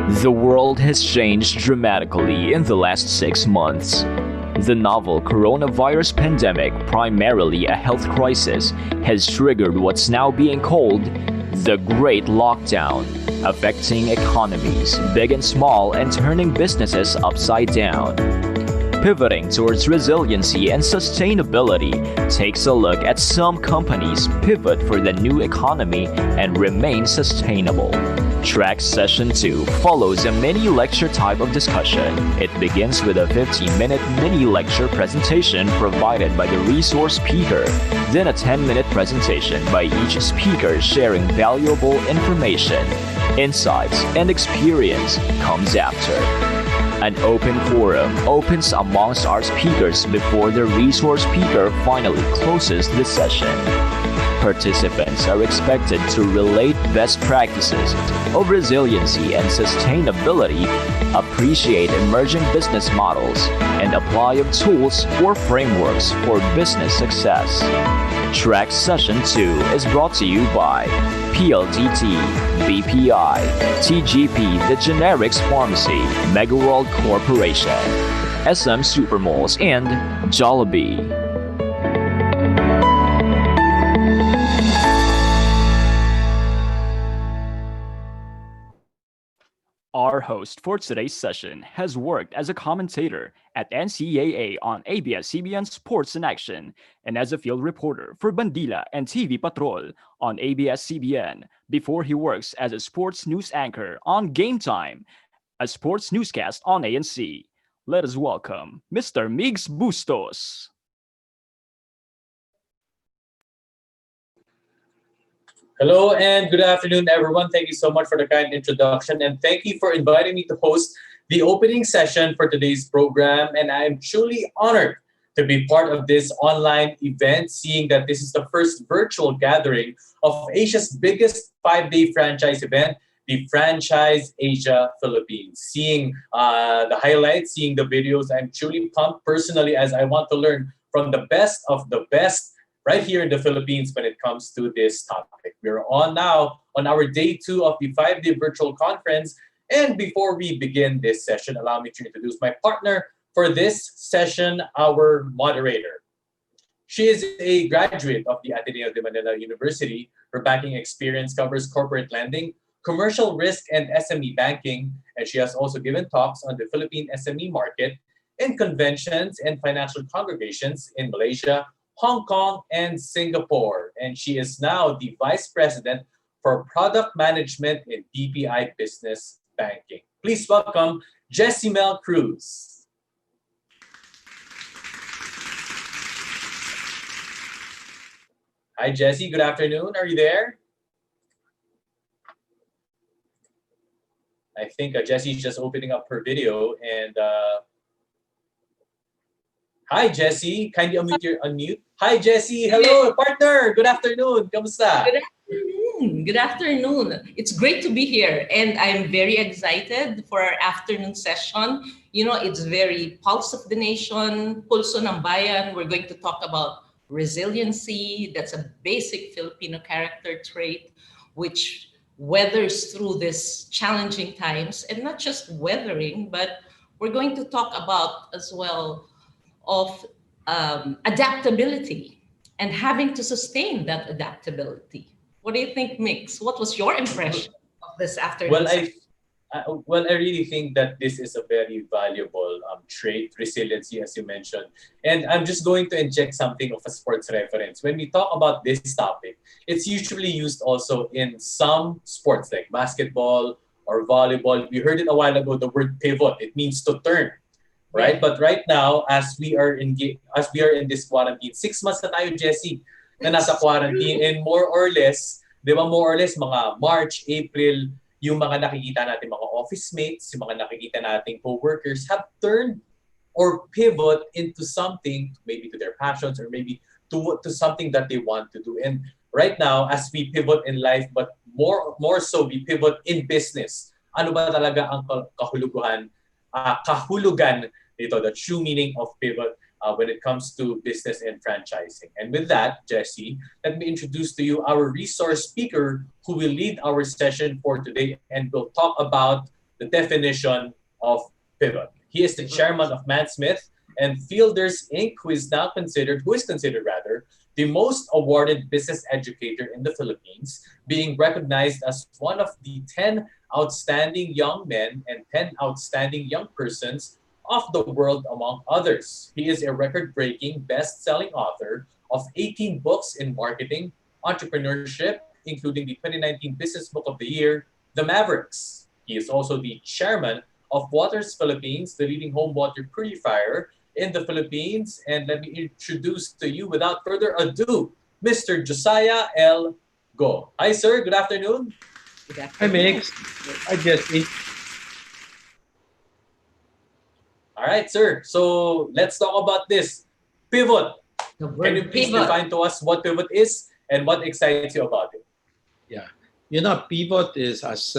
The world has changed dramatically in the last 6 months. The novel coronavirus pandemic, primarily a health crisis, has triggered what's now being called the Great Lockdown, affecting economies, big and small, and turning businesses upside down. Pivoting towards resiliency and sustainability takes a look at some companies pivot for the new economy and remain sustainable. Track Session 2 follows a mini lecture type of discussion. It begins with a 15-minute mini lecture presentation provided by the resource speaker, then a 10-minute presentation by each speaker sharing valuable information, insights, and experience comes after. An open forum opens amongst our speakers before the resource speaker finally closes the session. Participants are expected to relate best practices of resiliency and sustainability, appreciate emerging business models, and apply tools or frameworks for business success. Track Session 2 is brought to you by PLDT, BPI, TGP The Generics Pharmacy, Megaworld Corporation, SM Supermalls, and Jollibee. Our host for today's session has worked as a commentator at NCAA on ABS-CBN Sports in Action and as a field reporter for Bandila and TV Patrol on ABS-CBN before he works as a sports news anchor on Game Time, a sports newscast on ANC. Let us welcome Mr. Migs Bustos. Hello and good afternoon, everyone. Thank you so much for the kind introduction, and thank you for inviting me to host the opening session for today's program. And I am truly honored to be part of this online event, seeing that this is the first virtual gathering of Asia's biggest 5-day franchise event, the Franchise Asia Philippines. Seeing the highlights, seeing the videos, I'm truly pumped personally as I want to learn from the best of the best right here in the Philippines when it comes to this topic. We're on now on our day 2 of the 5-day virtual conference. And before we begin this session, allow me to introduce my partner for this session, our moderator. She is a graduate of the Ateneo de Manila University. Her banking experience covers corporate lending, commercial risk, and SME banking. And she has also given talks on the Philippine SME market in conventions and financial congregations in Malaysia, Hong Kong, and Singapore. And she is now the Vice President for Product Management in BPI Business Banking. Please welcome Jessie Mel Cruz. Hi, Jessie. Good afternoon. Are you there? I think Jessie's just opening up her video. And hi, Jessie. Kindly unmute. Hi, Jessie. Hello, partner. Good afternoon. Kamusta? Good afternoon. Good afternoon. It's great to be here, and I'm very excited for our afternoon session. You know, it's very pulse of the nation, pulso ng bayan. We're going to talk about resiliency. That's a basic Filipino character trait, which weathers through these challenging times, and not just weathering, but we're going to talk about as well of adaptability and having to sustain that adaptability. What do you think, Mix? What was your impression of this afternoon? Well, I really think that this is a very valuable trait, resiliency, as you mentioned. And I'm just going to inject something of a sports reference. When we talk about this topic, it's usually used also in some sports like basketball or volleyball. We heard it a while ago, the word pivot. It means to turn. Right? But right now, as we are in this quarantine, 6 months na tayo, Jessie, na nasa quarantine, and more or less, di ba, more or less, mga March, April, yung mga nakikita natin mga office mates, yung mga nakikita nating co-workers have turned or pivot into something, maybe to their passions or maybe to something that they want to do. And right now, as we pivot in life, but more so, we pivot in business. Ano ba talaga ang kahulugan dito, the true meaning of pivot when it comes to business and franchising. And with that, Jessie, let me introduce to you our resource speaker who will lead our session for today and will talk about the definition of pivot. He is the chairman of MANSMITH and Fielders Inc., who is considered the most awarded business educator in the Philippines, being recognized as one of the 10 outstanding young men and 10 outstanding young persons of the world, among others. He is a record-breaking, best-selling author of 18 books in marketing, entrepreneurship, including the 2019 Business Book of the Year, The Mavericks. He is also the chairman of Waters Philippines, the leading home water purifier in the Philippines. And let me introduce to you, without further ado, Mr. Josiah L. Go. Hi, sir. Good afternoon. Good Hi, afternoon. Mix. Hi, Jesse. All right, sir. So let's talk about this pivot. The Can you word please pivot. define to us what pivot is and what excites you about it? Yeah. You know, pivot has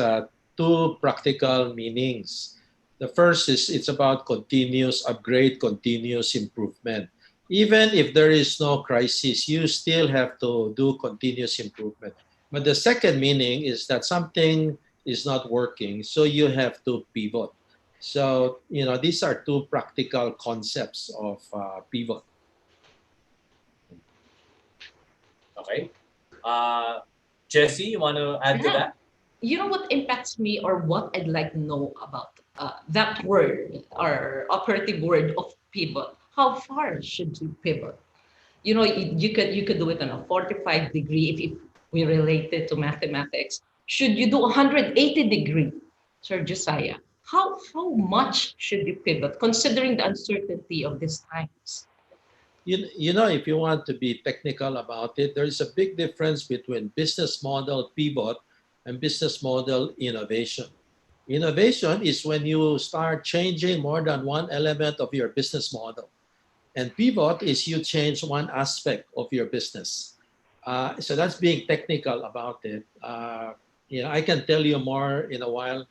two practical meanings. The first is it's about continuous upgrade, continuous improvement. Even if there is no crisis, you still have to do continuous improvement. But the second meaning is that something is not working, so you have to pivot. So, you know, these are two practical concepts of pivot. Okay. Jesse, you want to add to Yeah. that? You know what impacts me, or what I'd like to know about that word or operative word of pivot? How far should you pivot? You know, you could do it on a 45 degree if we relate it to mathematics. Should you do 180-degree, Sir Josiah? How much should you pivot considering the uncertainty of these times? You know, if you want to be technical about it, there is a big difference between business model pivot and business model innovation. Innovation is when you start changing more than one element of your business model. And pivot is you change one aspect of your business. So that's being technical about it. You know, I can tell you more in a while,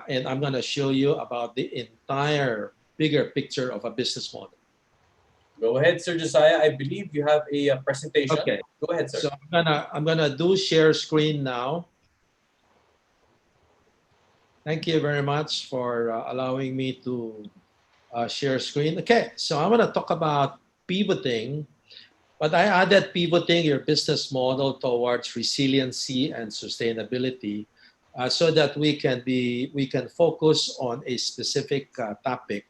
and I'm going to show you about the entire bigger picture of a business model. Go ahead, Sir Josiah. I believe you have a presentation. Okay. Go ahead, sir. So I'm gonna do share screen now. Thank you very much for allowing me to share screen. Okay, so I'm gonna talk about pivoting, but I added pivoting your business model towards resiliency and sustainability, so that we can focus on a specific topic.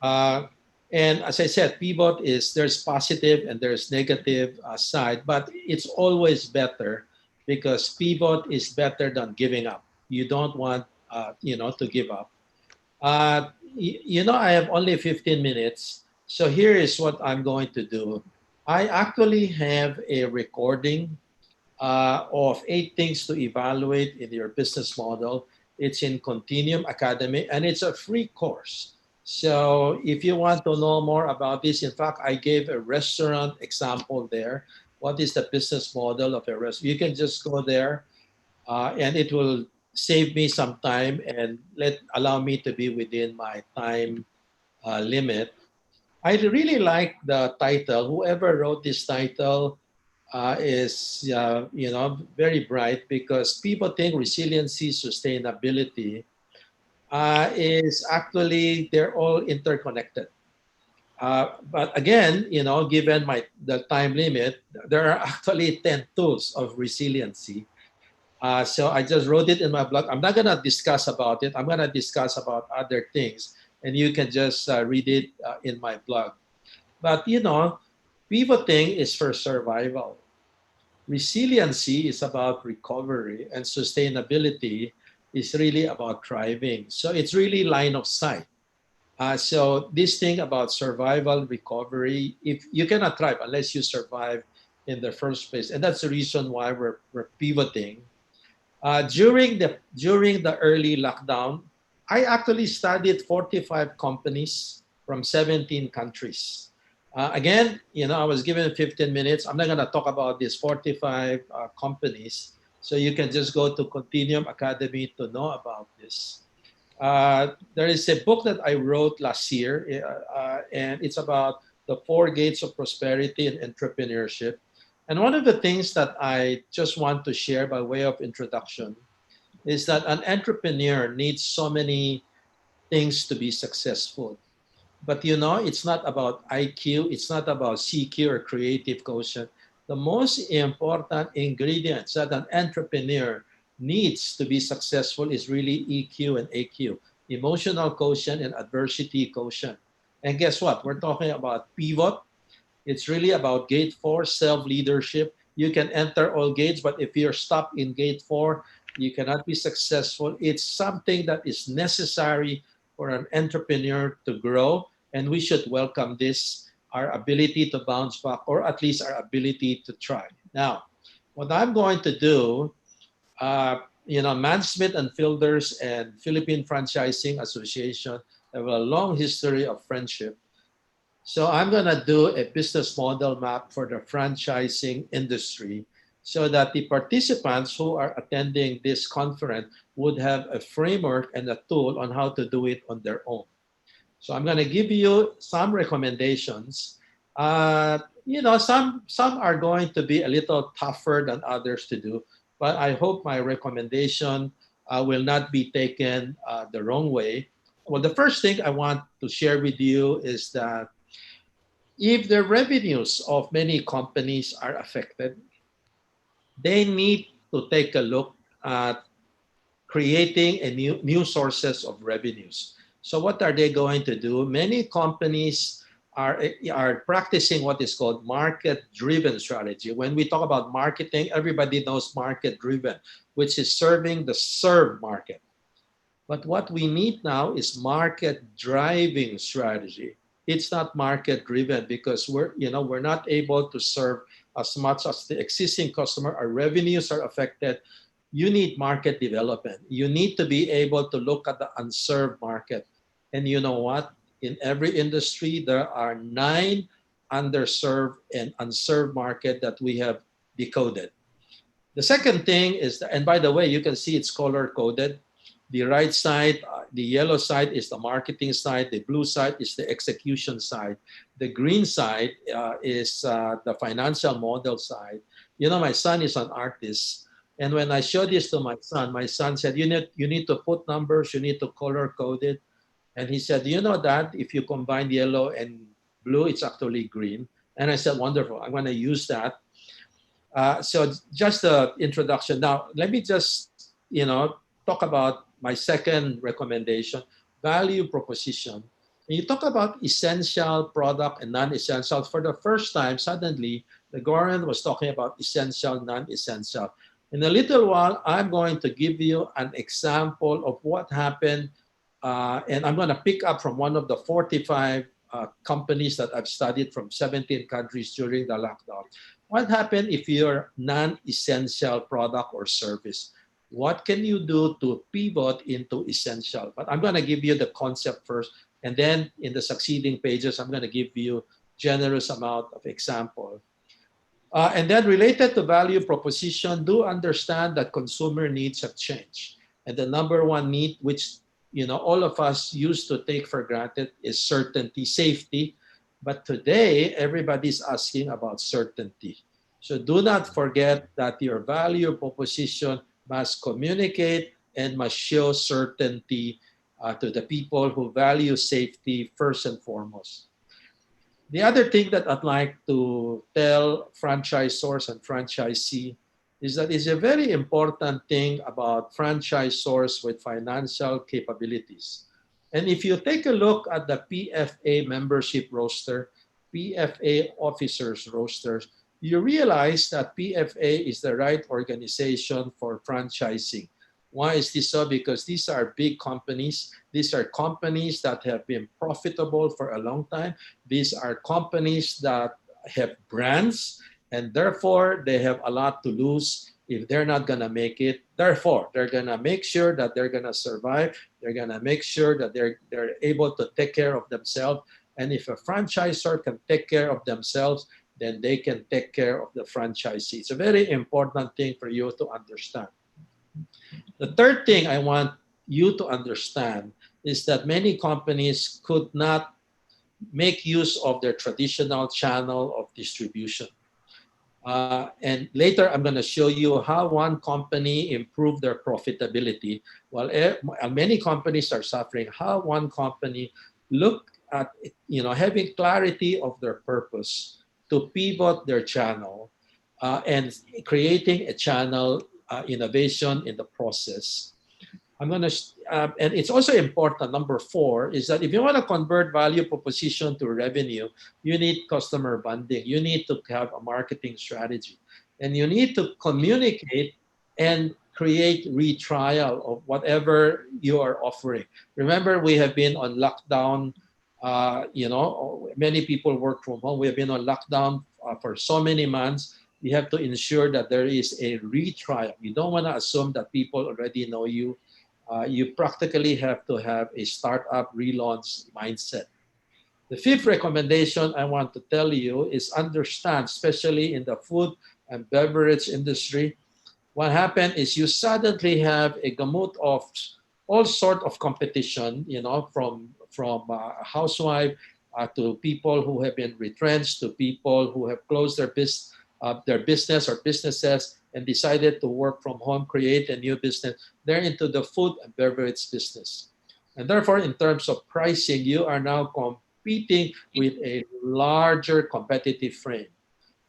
Uh, and as I said, pivot is there's positive and there's negative side, but it's always better because pivot is better than giving up. You don't want to give up. You know, I have only 15 minutes, so here is what I'm going to do. I actually have a recording of 8 things to evaluate in your business model. It's in Continuum Academy, and it's a free course. So if you want to know more about this, in fact, I gave a restaurant example there. What is the business model of a restaurant? You can just go there, and it will save me some time and allow me to be within my time limit. I really like the title. Whoever wrote this title is very bright, because pivoting, resiliency, sustainability is actually they're all interconnected. But again, you know, given the time limit, there are actually 10 tools of resiliency. So I just wrote it in my blog. I'm not gonna discuss about it. I'm gonna discuss about other things, and you can just read it in my blog. But you know, pivoting is for survival. Resiliency is about recovery, and sustainability is really about thriving. So it's really line of sight. So this thing about survival, recovery, if you cannot thrive unless you survive in the first place, and that's the reason why we're pivoting. During the early lockdown, I actually studied 45 companies from 17 countries. Again, you know, I was given 15 minutes. I'm not going to talk about these 45 companies. So you can just go to Continuum Academy to know about this. There is a book that I wrote last year, and it's about the 4 gates of prosperity and entrepreneurship. And one of the things that I just want to share by way of introduction is that an entrepreneur needs so many things to be successful. But you know, it's not about IQ, it's not about CQ or creative quotient. The most important ingredients that an entrepreneur needs to be successful is really EQ and AQ, emotional quotient and adversity quotient. And guess what? We're talking about pivot. It's really about gate 4, self-leadership. You can enter all gates, but if you're stuck in gate 4, you cannot be successful. It's something that is necessary for an entrepreneur to grow, and we should welcome this, our ability to bounce back, or at least our ability to try. Now, what I'm going to do, MANSMITH and Fielders and Philippine Franchising Association have a long history of friendship. So I'm going to do a business model map for the franchising industry so that the participants who are attending this conference would have a framework and a tool on how to do it on their own. So I'm going to give you some recommendations. Some are going to be a little tougher than others to do, but I hope my recommendation will not be taken the wrong way. Well, the first thing I want to share with you is that if the revenues of many companies are affected, they need to take a look at creating a new sources of revenues. So what are they going to do? Many companies are practicing what is called market-driven strategy. When we talk about marketing, everybody knows market-driven, which is serving the served market. But what we need now is market-driving strategy. It's not market-driven because we're not able to serve as much as the existing customer. Our revenues are affected. You need market development. You need to be able to look at the unserved market. And you know what? In every industry, there are 9 underserved and unserved market that we have decoded. The second thing is, and by the way, you can see it's color-coded. The right side, the yellow side is the marketing side. The blue side is the execution side. The green side is the financial model side. You know, my son is an artist. And when I showed this to my son said, you need to put numbers, you need to color code it. And he said, you know that if you combine yellow and blue, it's actually green. And I said, wonderful, I'm going to use that. So just the introduction. Now, let me just, talk about my second recommendation, value proposition. When you talk about essential product and non-essential, for the first time, suddenly, the government was talking about essential, non-essential. In a little while, I'm going to give you an example of what happened, and I'm going to pick up from one of the 45 companies that I've studied from 17 countries during the lockdown. What happened if you're non-essential product or service? What can you do to pivot into essential? But I'm going to give you the concept first, and then in the succeeding pages, I'm going to give you generous amount of example. And then related to value proposition, do understand that consumer needs have changed. And the number one need, which all of us used to take for granted, is certainty, safety. But today, everybody's asking about certainty. So do not forget that your value proposition must communicate and must show certainty to the people who value safety first and foremost. The other thing that I'd like to tell franchisors and franchisee is that it's a very important thing about franchisors with financial capabilities. And if you take a look at the PFA membership roster, PFA officers rosters, you realize that PFA is the right organization for franchising. Why is this so? Because these are big companies. These are companies that have been profitable for a long time. These are companies that have brands, and therefore they have a lot to lose if they're not going to make it. Therefore, they're going to make sure that they're going to survive. They're going to make sure that they're able to take care of themselves. And if a franchisor can take care of themselves, then they can take care of the franchisee. It's a very important thing for you to understand. The third thing I want you to understand is that many companies could not make use of their traditional channel of distribution. And later, I'm going to show you how one company improved their profitability while many companies are suffering. How one company look at, having clarity of their purpose to pivot their channel and creating a channel innovation in the process. I'm going to, and it's also important, number 4, is that if you want to convert value proposition to revenue, you need customer bonding. You need to have a marketing strategy. And you need to communicate and create retrial of whatever you are offering. Remember, we have been on lockdown. Many people work from home. We have been on lockdown for so many months. You have to ensure that there is a retrial. You don't want to assume that people already know you. You practically have to have a startup relaunch mindset. The 5th recommendation I want to tell you is understand, especially in the food and beverage industry, what happened is you suddenly have a gamut of all sort of competition, from housewife to people who have been retrenched to people who have closed their business or businesses and decided to work from home, create a new business. They're into the food and beverage business. And therefore, in terms of pricing, you are now competing with a larger competitive frame.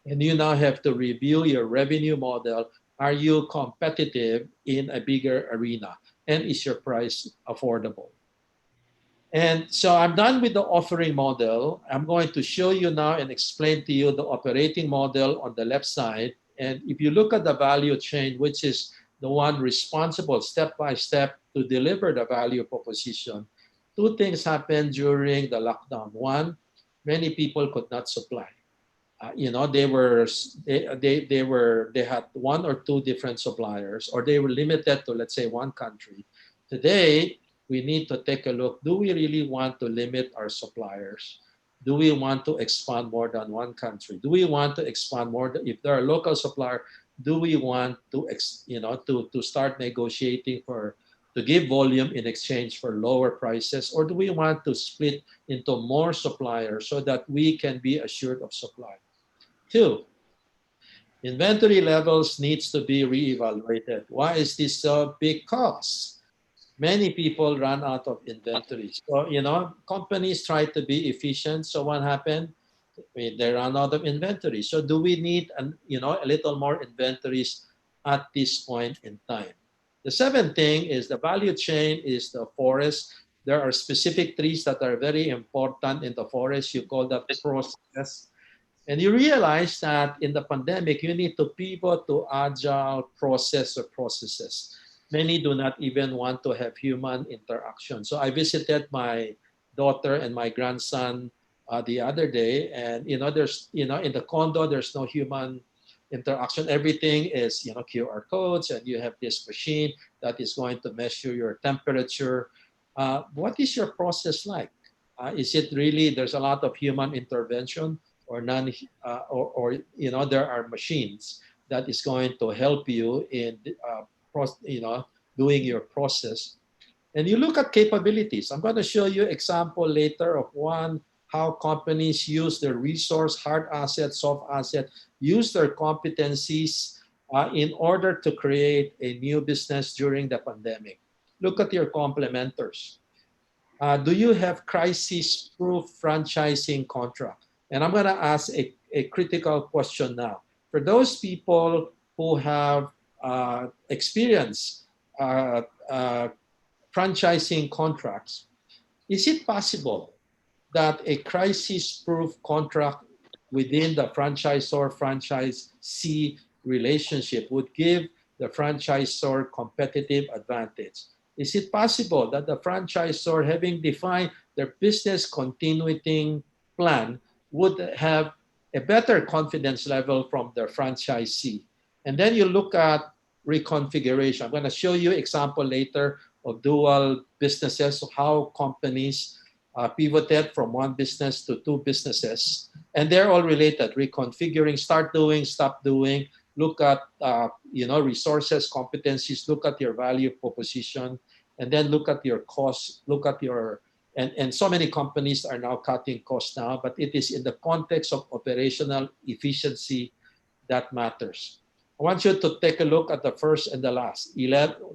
And you now have to review your revenue model. Are you competitive in a bigger arena? And is your price affordable? And so I'm done with the offering model. I'm going to show you now and explain to you the operating model on the left side. And if you look at the value chain, which is the one responsible step by step to deliver the value proposition, 2 things happened during the lockdown. 1, many people could not supply. They had 1 or 2 different suppliers, or they were limited to, let's say, 1 country. Today, we need to take a look. Do we really want to limit our suppliers? Do we want to expand more than 1 country? Do we want to expand more? If there are local suppliers, do we want to start negotiating to give volume in exchange for lower prices, or do we want to split into more suppliers so that we can be assured of supply? 2, inventory levels needs to be reevaluated. Why is this so? Because many people run out of inventory. So, companies try to be efficient. So what happened? They run out of inventory. So do we need a little more inventories at this point in time? The 7th thing is the value chain is the forest. There are specific trees that are very important in the forest. You call that process. And you realize that in the pandemic, you need to pivot to agile processes. Many do not even want to have human interaction. So I visited my daughter and my grandson the other day, and there's in the condo there's no human interaction. Everything is QR codes, and you have this machine that is going to measure your temperature. What is your process like? Is it really there's a lot of human intervention, or none, there are machines that is going to help you in doing your process. And you look at capabilities. I'm going to show you example later of how companies use their resource, hard asset, soft asset, use their competencies in order to create a new business during the pandemic. Look at your complementors. Do you have crisis-proof franchising contract? And I'm going to ask a critical question now. For those people who have experience franchising contracts, is it possible that a crisis-proof contract within the franchisor-franchisee relationship would give the franchisor competitive advantage? Is it possible that the franchisor, having defined their business continuity plan, would have a better confidence level from their franchisee? And then you look at reconfiguration. I'm going to show you example later of dual businesses, how companies pivoted from 1 business to 2 businesses. And they're all related. Reconfiguring, start doing, stop doing. Look at resources, competencies, look at your value proposition, and then look at your costs, look at your, and so many companies are now cutting costs now, but it is in the context of operational efficiency that matters. I want you to take a look at the first and the last,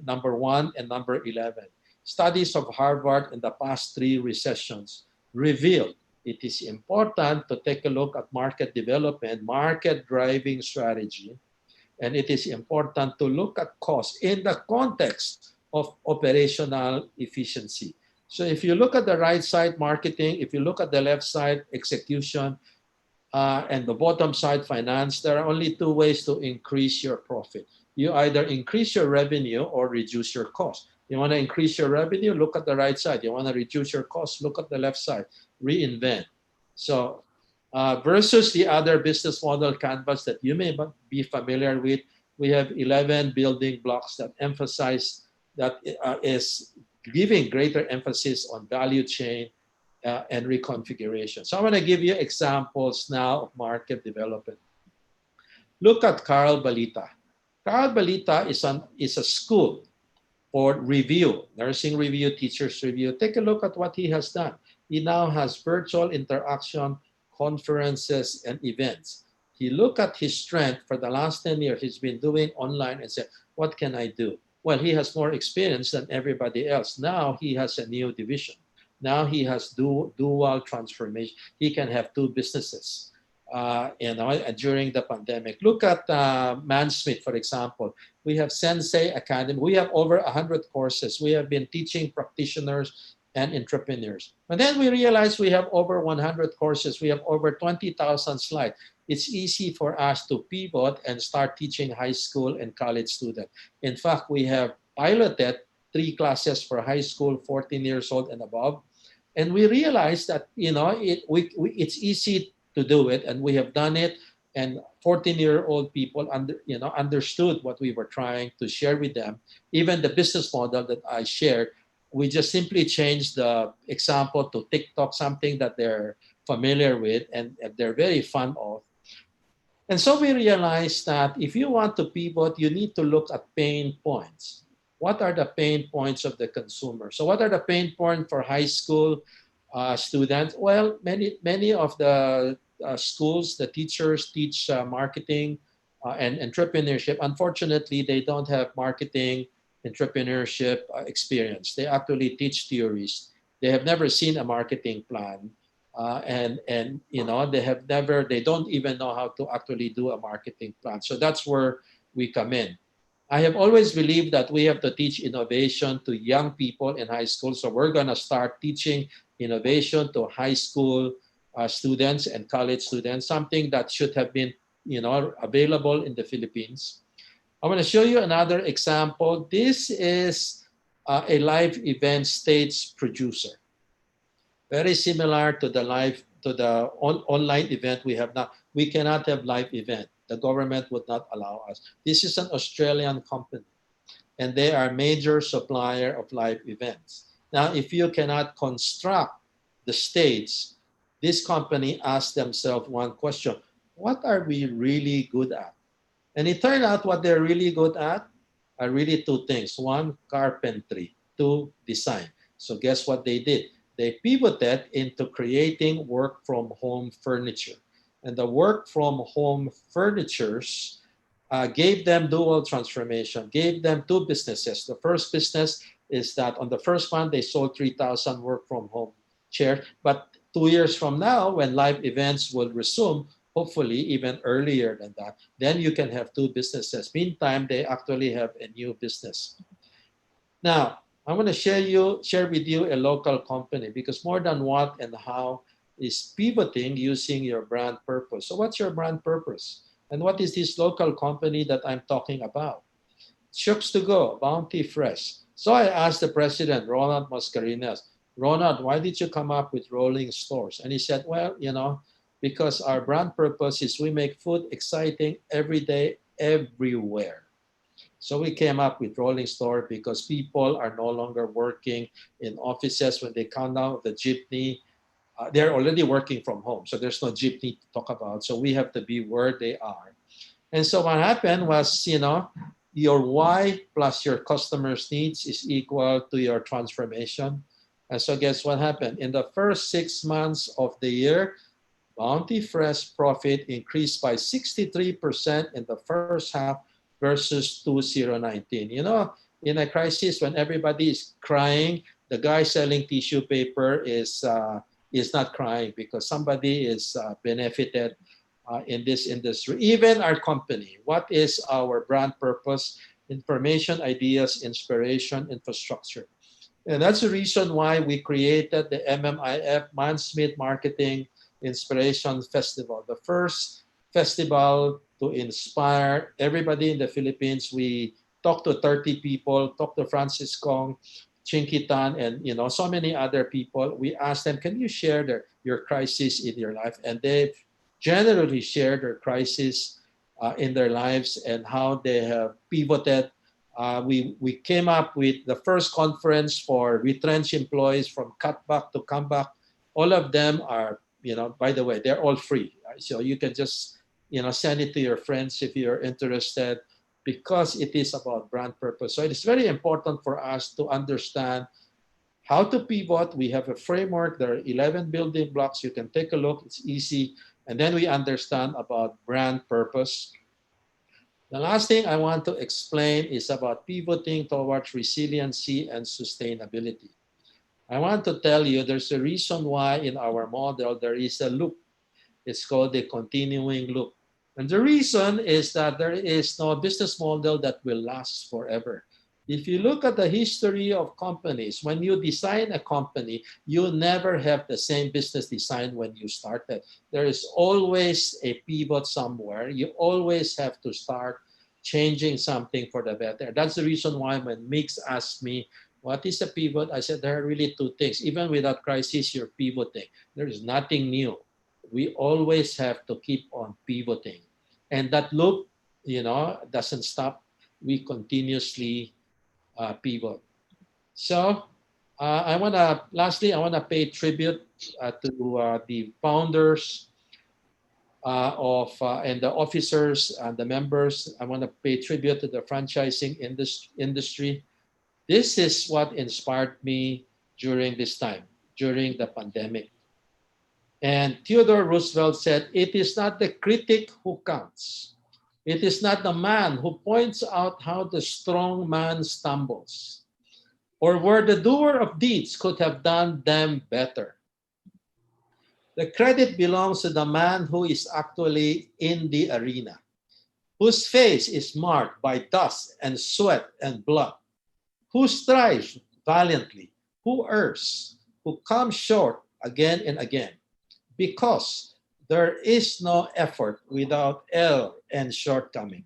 number 1 and number 11. Studies of Harvard in the past 3 recessions reveal it is important to take a look at market development, market driving strategy, and it is important to look at cost in the context of operational efficiency. So if you look at the right side, marketing, if you look at the left side, execution, and the bottom side, finance, there are only 2 ways to increase your profit. You either increase your revenue or reduce your cost. You want to increase your revenue, look at the right side. You want to reduce your cost, look at the left side. Reinvent. So versus the other business model canvas that you may be familiar with, we have 11 building blocks that emphasize that is giving greater emphasis on value chain and reconfiguration. So I want to give you examples now of market development. Look at Carl Balita. Carl Balita is a school for review, nursing review, teachers review. Take a look at what he has done. He now has virtual interaction, conferences, and events. He looked at his strength for the last 10 years. He's been doing online and said, what can I do? Well, he has more experience than everybody else. Now he has a new division. Now he has dual transformation. He can have 2 businesses. During the pandemic. Look at MANSMITH, for example. We have Sensei Academy. We have over 100 courses. We have been teaching practitioners and entrepreneurs. But then we realized we have over 100 courses. We have over 20,000 slides. It's easy for us to pivot and start teaching high school and college students. In fact, we have piloted 3 classes for high school, 14 years old and above. And we realized that, it's easy to do it, and we have done it, and 14-year-old people understood what we were trying to share with them. Even the business model that I shared, we just simply changed the example to TikTok, something that they're familiar with and they're very fond of. And so we realized that if you want to pivot, you need to look at pain points. What are the pain points of the consumer? So what are the pain points for high school students? Well, many of the schools, the teachers teach marketing and entrepreneurship. Unfortunately, they don't have marketing, entrepreneurship experience. They actually teach theories. They have never seen a marketing plan, they don't even know how to actually do a marketing plan. So that's where we come in. I have always believed that we have to teach innovation to young people in high school. So we're going to start teaching innovation to high school students and college students, something that should have been available in the Philippines. I want to show you another example. This is a live event stage producer. Very similar to the online event we have now. We cannot have live event. The government would not allow us. This is an Australian company, and they are a major supplier of live events. Now, if you cannot construct the stage, this company asked themselves one question: what are we really good at? And it turned out what they're really good at are really 2 things. 1, carpentry. 2, design. So guess what they did? They pivoted into creating work-from-home furniture. And the work-from-home furnitures gave them dual transformation, gave them 2 businesses. The first business is that on the first month, they sold 3,000 work-from-home chairs. But 2 years from now, when live events will resume, hopefully even earlier than that, then you can have 2 businesses. Meantime, they actually have a new business. Now, I want to share with you a local company, because more than what and how is pivoting using your brand purpose. So what's your brand purpose? And what is this local company that I'm talking about? Shooks to Go, Bounty Fresh. So I asked the president, Ronald Mascarenas, Ronald, why did you come up with rolling stores? And he said, well, because our brand purpose is we make food exciting every day, everywhere. So we came up with rolling store because people are no longer working in offices. When they come down the jeepney, they're already working from home. So there's no jeepney to talk about. So we have to be where they are. And so what happened was, your why plus your customers' needs is equal to your transformation. And so guess what happened? In the first 6 months of the year, Bounty Fresh profit increased by 63% in the first half versus 2019. You know, in a crisis when everybody is crying, the guy selling tissue paper is not crying because somebody is benefited in this industry. Even our company, what is our brand purpose? Information, ideas, inspiration, infrastructure. And that's the reason why we created the MMIF, MANSMITH Marketing Inspiration Festival, the first festival to inspire everybody in the Philippines. We talked to 30 people, talked to Francis Kong, Chinky Tan, and so many other people. We asked them, can you share your crisis in your life? And they generally shared their crisis in their lives and how they have pivoted. We came up with the first conference for retrenched employees from cutback to comeback. All of them are, by the way, they're all free. Right? So you can just, send it to your friends if you're interested because it is about brand purpose. So it's very important for us to understand how to pivot. We have a framework. There are 11 building blocks. You can take a look. It's easy. And then we understand about brand purpose. The last thing I want to explain is about pivoting towards resiliency and sustainability. I want to tell you there's a reason why in our model there is a loop. It's called the continuing loop. And the reason is that there is no business model that will last forever. If you look at the history of companies, when you design a company, you never have the same business design when you started. There is always a pivot somewhere. You always have to start changing something for the better. That's the reason why when Mix asked me, what is a pivot? I said, there are really two things. Even without crisis, you're pivoting. There is nothing new. We always have to keep on pivoting. And that loop, doesn't stop. We continuously pivot. So lastly, I want to pay tribute to the founders and the officers and the members. I want to pay tribute to the franchising industry. This is what inspired me during this time, during the pandemic. And Theodore Roosevelt said, it is not the critic who counts. It is not the man who points out how the strong man stumbles, or where the doer of deeds could have done them better. The credit belongs to the man who is actually in the arena, whose face is marked by dust and sweat and blood, who strives valiantly, who errs, who comes short again and again, because there is no effort without error and shortcoming.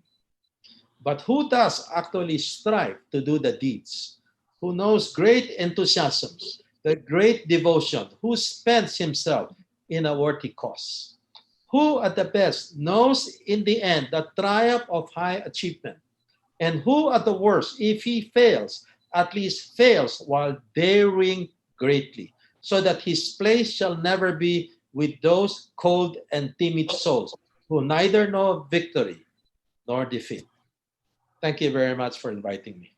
But who does actually strive to do the deeds, who knows great enthusiasms, the great devotion, who spends himself in a worthy cause, who at the best knows in the end the triumph of high achievement, and who at the worst, if he fails, at least fails while daring greatly, so that his place shall never be with those cold and timid souls who neither know victory nor defeat. Thank you very much for inviting me.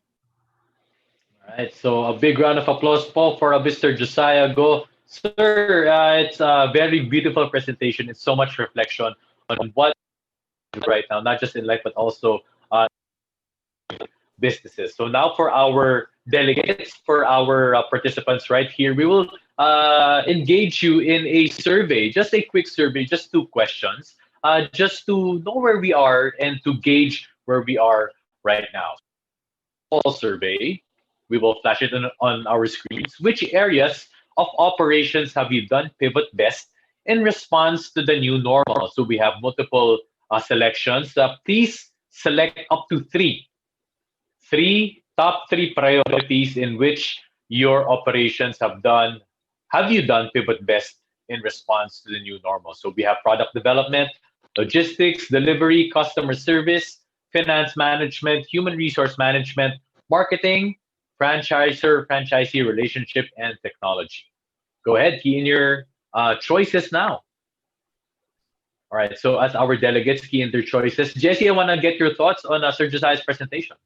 All right, so a big round of applause, Paul, for Mr. Josiah Go. Sir, it's a very beautiful presentation. It's so much reflection on what right now, not just in life, but also businesses. So now for our delegates, for our participants right here, we will engage you in a survey, just a quick survey, just 2 questions, just to know where we are and to gauge where we are right now. All survey, we will flash it on our screens. Which areas of operations have you done pivot best in response to the new normal? So we have multiple selections. Please select up to 3 top 3 priorities in which your operations have you done pivot best in response to the new normal. So we have product development, logistics, delivery, customer service, finance management, human resource management, marketing, franchisee relationship, and technology. Go ahead, key in your choices now. All right, so as our delegates key in their choices, Jessie, I want to get your thoughts on Sir Josiah's presentation.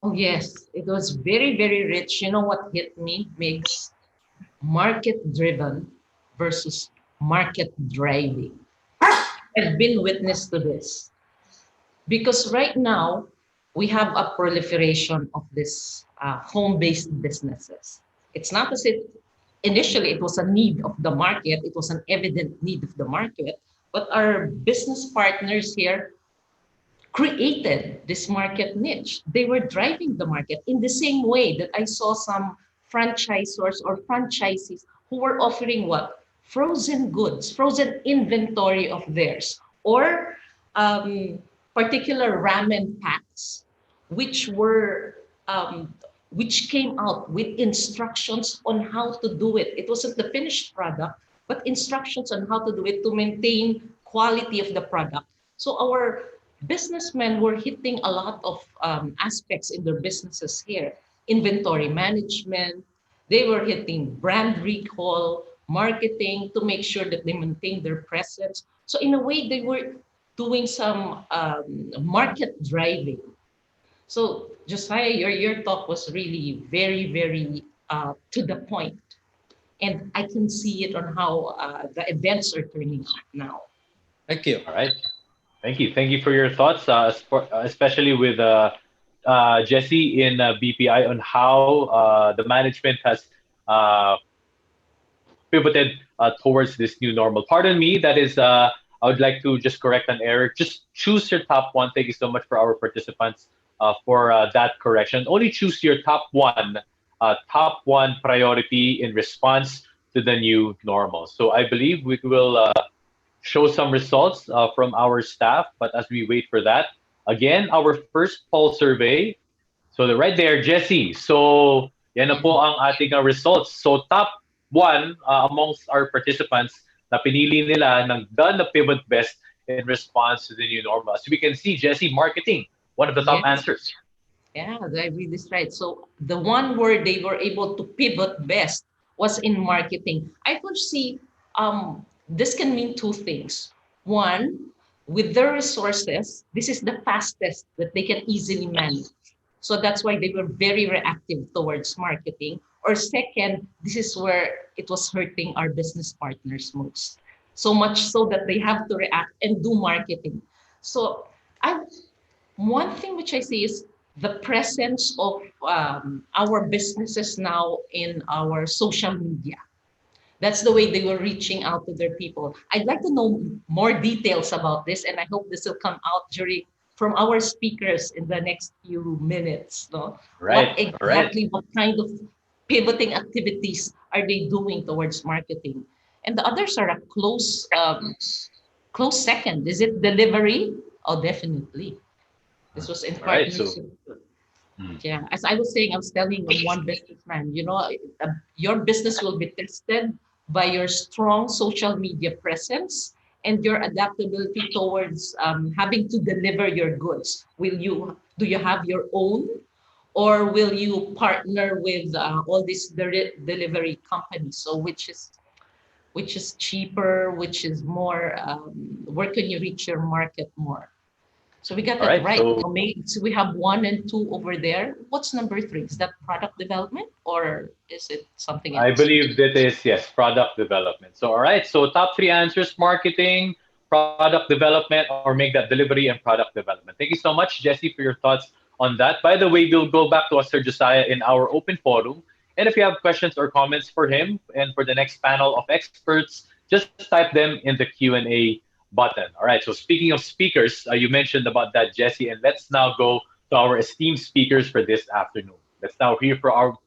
Oh, yes, it was very, very rich. You know what hit me, Mix? Market-driven versus market driving. I've been witness to this because right now we have a proliferation of this home-based businesses. It's not as if initially it was a need of the market, it was an evident need of the market, but our business partners here created this market niche. They were driving the market in the same way that I saw some franchisors or franchisees who were offering what? Frozen goods, frozen inventory of theirs, or um, particular ramen packs, which were which came out with instructions on how to do it. It wasn't the finished product, but instructions on how to do it to maintain quality of the product. So our businessmen were hitting a lot of aspects in their businesses here. Inventory management, they were hitting brand recall, marketing to make sure that they maintain their presence. So in a way, they were doing some market driving. So Josiah, your talk was really very, very to the point. And I can see it on how the events are turning out now. Thank you. All right. Thank you. Thank you for your thoughts, especially with Jesse in BPI on how the management has uh, pivoted towards this new normal. Pardon me, that is, I would like to just correct an error. Just choose your top one. Thank you so much for our participants for that correction. Only choose your top one priority in response to the new normal. So I believe we will show some results from our staff. But as we wait for that, again, our first poll survey. So right there, Jesse. So yan na po ang ating results. So top one amongst our participants na pinili nila ng done the pivot best in response to the new normal. So we can see, Jesse, marketing, one of the top Yes. answers. Yeah, I read this right. So the one word they were able to pivot best was in marketing. I foresee this can mean two things. One, with their resources, this is the fastest that they can easily manage. So that's why they were very reactive towards marketing. Or second, this is where it was hurting our business partners most. So much so that they have to react and do marketing. So I one thing which I see is the presence of our businesses now in our social media. That's the way they were reaching out to their people. I'd like to know more details about this, and I hope this will come out during from our speakers in the next few minutes. No? What Right, all right. exactly, what kind of pivoting activities are they doing towards marketing? And the others are a close second. Is it delivery? Oh, definitely. This was in All right. So partnership. Yeah, as I was saying, I was telling one businessman, your business will be tested by your strong social media presence and your adaptability towards having to deliver your goods. Do you have your own, or will you partner with all these delivery companies? So which is cheaper, which is more, where can you reach your market more? So we got all that right. right. So So we have one and two over there. What's number three? Is that product development or is it something I else? believe that is, yes, product development. So, all right. So, top three answers: marketing, product development, or make that delivery and product development. Thank you so much, Jesse, for your thoughts on that. By the way, we'll go back to Sir Josiah in our open forum. And if you have questions or comments for him and for the next panel of experts, just type them in the Q&A button. All right. So, speaking of speakers, you mentioned about that, Jesse, and let's now go to our esteemed speakers for this afternoon. Let's now hear from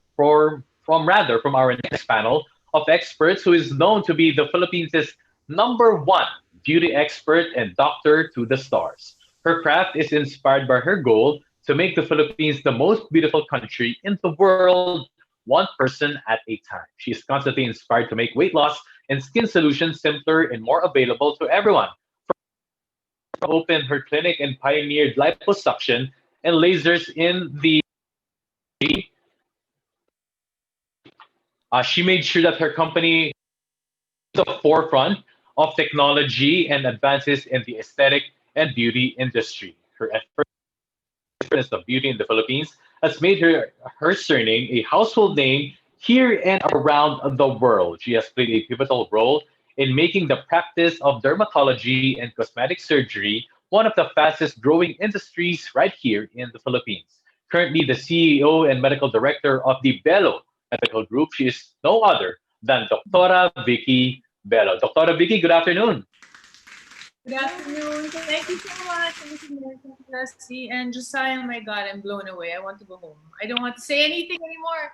our next panel of experts who is known to be the Philippines' number one beauty expert and doctor to the stars. Her craft is inspired by her goal to make the Philippines the most beautiful country in the world, one person at a time. She is constantly inspired to make weight loss and skin solutions simpler and more available to everyone. Opened her clinic and pioneered liposuction and lasers in the she made sure that her company is at the forefront of technology and advances in the aesthetic and beauty industry. Her efforts of beauty in the Philippines has made her surname a household name here and around the world. She has played a pivotal role in making the practice of dermatology and cosmetic surgery one of the fastest growing industries right here in the Philippines. Currently the CEO and medical director of the BELO Medical Group, she is no other than Dr. Vicky BELO. Dr. Vicky, good afternoon. Good afternoon. Thank you so much. Thank you, American Leslie and Josiah. Oh my God, I'm blown away. I want to go home. I don't want to say anything anymore.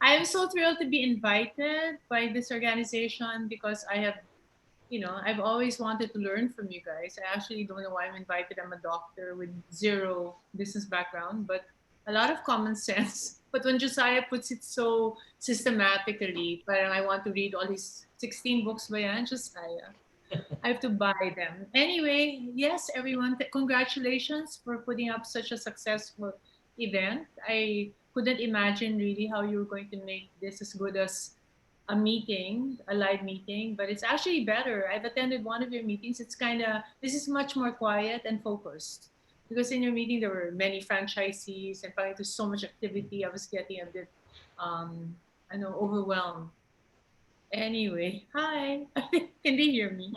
I am so thrilled to be invited by this organization because I have, I've always wanted to learn from you guys. I actually don't know why I'm invited. I'm a doctor with zero business background, but a lot of common sense. But when Josiah puts it so systematically, parang I want to read all his 16 books by Josiah. I have to buy them. Anyway, yes, everyone, congratulations for putting up such a successful event. I couldn't imagine really how you were going to make this as good as a meeting, a live meeting, but it's actually better. I've attended one of your meetings. This is much more quiet and focused because in your meeting, there were many franchisees and probably there's so much activity. I was getting a bit, overwhelmed. Anyway, hi. Can they hear me?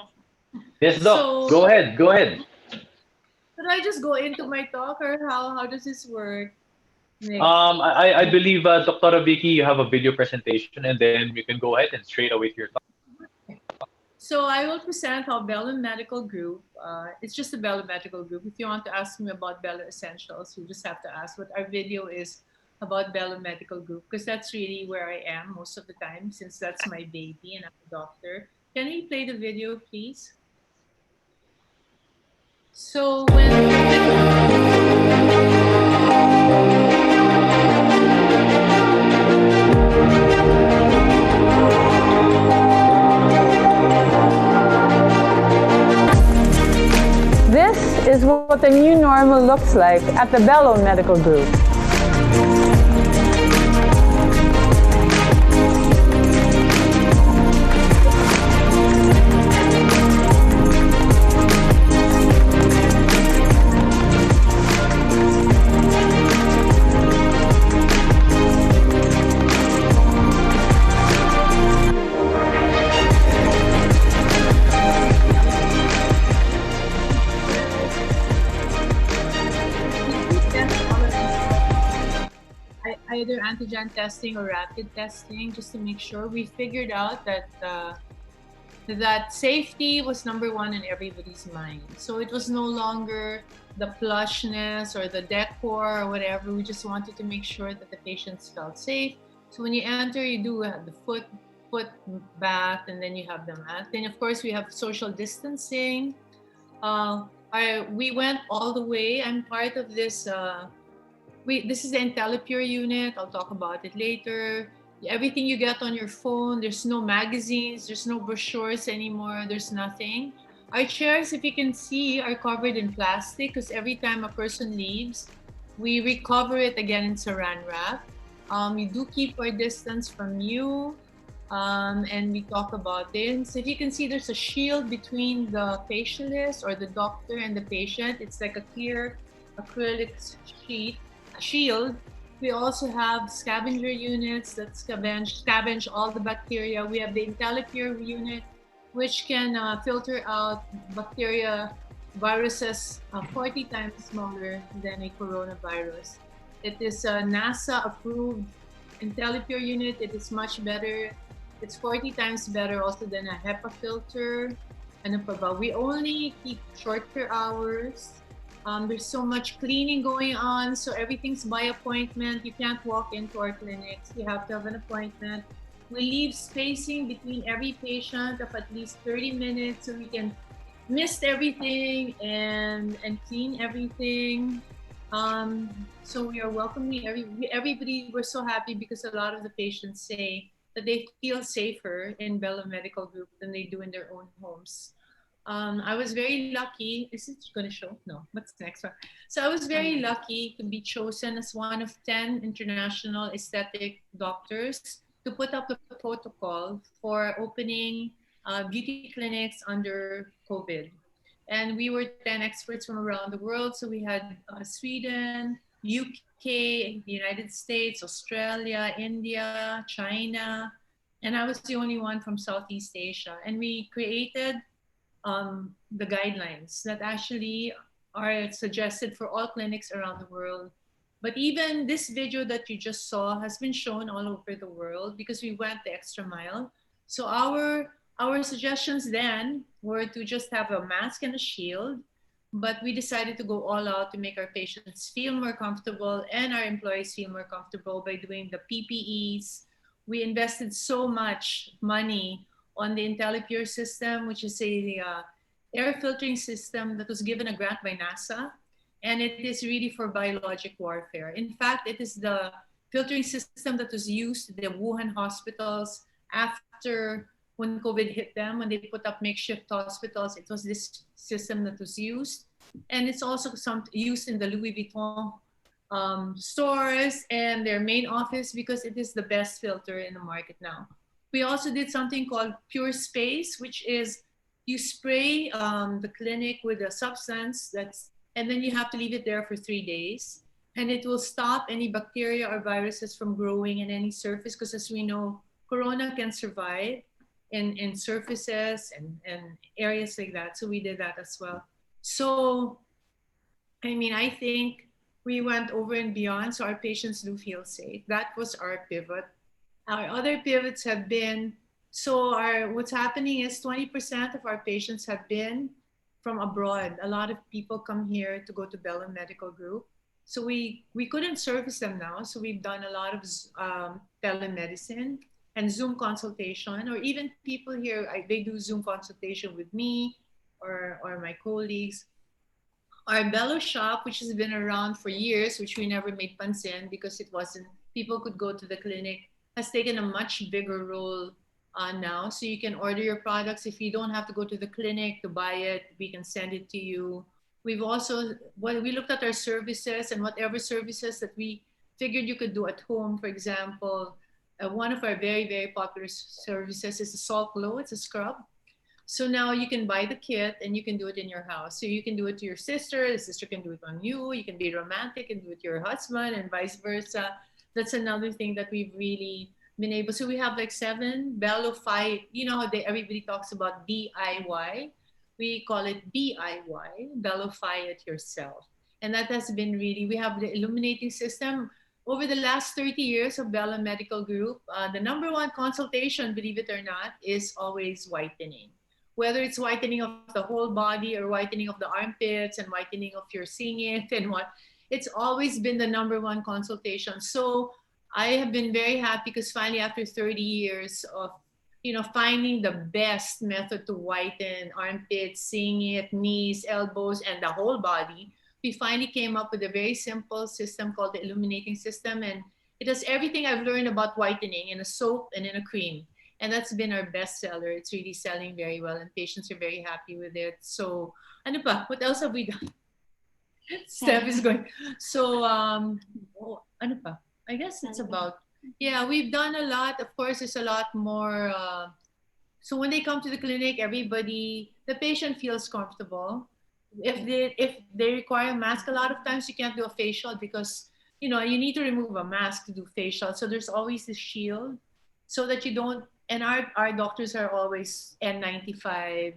Yes, Doc. So, Go ahead. Go ahead. should I just go into my talk or how does this work? Next. I believe, Dr. Vicky, you have a video presentation, and then you can go ahead and straight away to your talk. So I will present how BELO Medical Group, it's just a BELO Medical Group. If you want to ask me about BELO Essentials, you just have to ask. But our video is about BELO Medical Group because that's really where I am most of the time since that's my baby and I'm a doctor. Can we play the video, please? So This is what the new normal looks like at the BELO Medical Group. either antigen testing or rapid testing just to make sure. We figured out that that safety was number one in everybody's mind. So it was no longer the plushness or the decor or whatever. We just wanted to make sure that the patients felt safe. So when you enter, you do have the foot bath, and then you have the mat. Then of course we have social distancing. We went all the way. I'm part of this. This is the IntelliPure unit. I'll talk about it later. Everything you get on your phone. There's no magazines. There's no brochures anymore. There's nothing. Our chairs, if you can see, are covered in plastic because every time a person leaves, we recover it again in saran wrap. We do keep our distance from you, and we talk about it. So if you can see, there's a shield between the facialist or the doctor and the patient. It's like a clear acrylic shield. We also have scavenger units that scavenge all the bacteria. We have the IntelliPure unit, which can filter out bacteria, viruses 40 times smaller than a coronavirus. It is a NASA-approved IntelliPure unit. It is much better. It's 40 times better also than a HEPA filter. We only keep shorter hours. There's so much cleaning going on, so everything's by appointment. You can't walk into our clinics. You have to have an appointment. We leave spacing between every patient of at least 30 minutes so we can mist everything and clean everything. So we are welcoming everybody. We're so happy because a lot of the patients say that they feel safer in BELO Medical Group than they do in their own homes. I was very lucky. Is it going to show? No. What's the next one? So I was very lucky to be chosen as one of 10 international aesthetic doctors to put up the protocol for opening beauty clinics under COVID. And we were 10 experts from around the world. So we had Sweden, UK, the United States, Australia, India, China, and I was the only one from Southeast Asia. And we created the guidelines that actually are suggested for all clinics around the world. But even this video that you just saw has been shown all over the world because we went the extra mile. So our suggestions then were to just have a mask and a shield, but we decided to go all out to make our patients feel more comfortable and our employees feel more comfortable by doing the PPEs. We invested so much money on the IntelliPure system, which is a air filtering system that was given a grant by NASA, and it is really for biologic warfare. In fact, it is the filtering system that was used in the Wuhan hospitals after when COVID hit them, when they put up makeshift hospitals. It was this system that was used. And it's also used in the Louis Vuitton stores and their main office because it is the best filter in the market now. We also did something called Pure Space, which is you spray the clinic with a substance and then you have to leave it there for 3 days. And it will stop any bacteria or viruses from growing in any surface because as we know, Corona can survive in surfaces and areas like that. So we did that as well. So, I mean, I think we went over and beyond so our patients do feel safe. That was our pivot. Our other pivots have been, what's happening is 20% of our patients have been from abroad. A lot of people come here to go to BELO Medical Group. So we couldn't service them now. So we've done a lot of telemedicine and Zoom consultation, or even people here, they do Zoom consultation with me or my colleagues. Our BELO shop, which has been around for years, which we never made pansin because it wasn't, people could go to the clinic, has taken a much bigger role now. So you can order your products. If you don't have to go to the clinic to buy it, we can send it to you. We've also, we looked at our services and whatever services that we figured you could do at home. For example, one of our very, very popular services is a salt glow. It's a scrub. So now you can buy the kit and you can do it in your house. So you can do it to your sister, the sister can do it on you. You can be romantic and do it to your husband and vice versa. That's another thing that we've really been able. So we have like 7 BELO 5. You know how everybody talks about DIY. We call it BIY, BELOfy it yourself. And that has been really, we have the illuminating system. Over the last 30 years of BELO Medical Group, the number one consultation, believe it or not, is always whitening. Whether it's whitening of the whole body or whitening of the armpits and whitening of your singit and what, it's always been the number one consultation. So I have been very happy because finally after 30 years of finding the best method to whiten armpits, singit, knees, elbows, and the whole body, we finally came up with a very simple system called the illuminating system. And it does everything I've learned about whitening in a soap and in a cream. And that's been our best seller. It's really selling very well and patients are very happy with it. So, ano pa? What else have we done? Steph is going. So, ano pa? I guess it's about, yeah, we've done a lot. Of course, there's a lot more. So when they come to the clinic, the patient feels comfortable. If they require a mask, a lot of times you can't do a facial because, you need to remove a mask to do facial. So there's always this shield so that you don't, and our doctors are always N95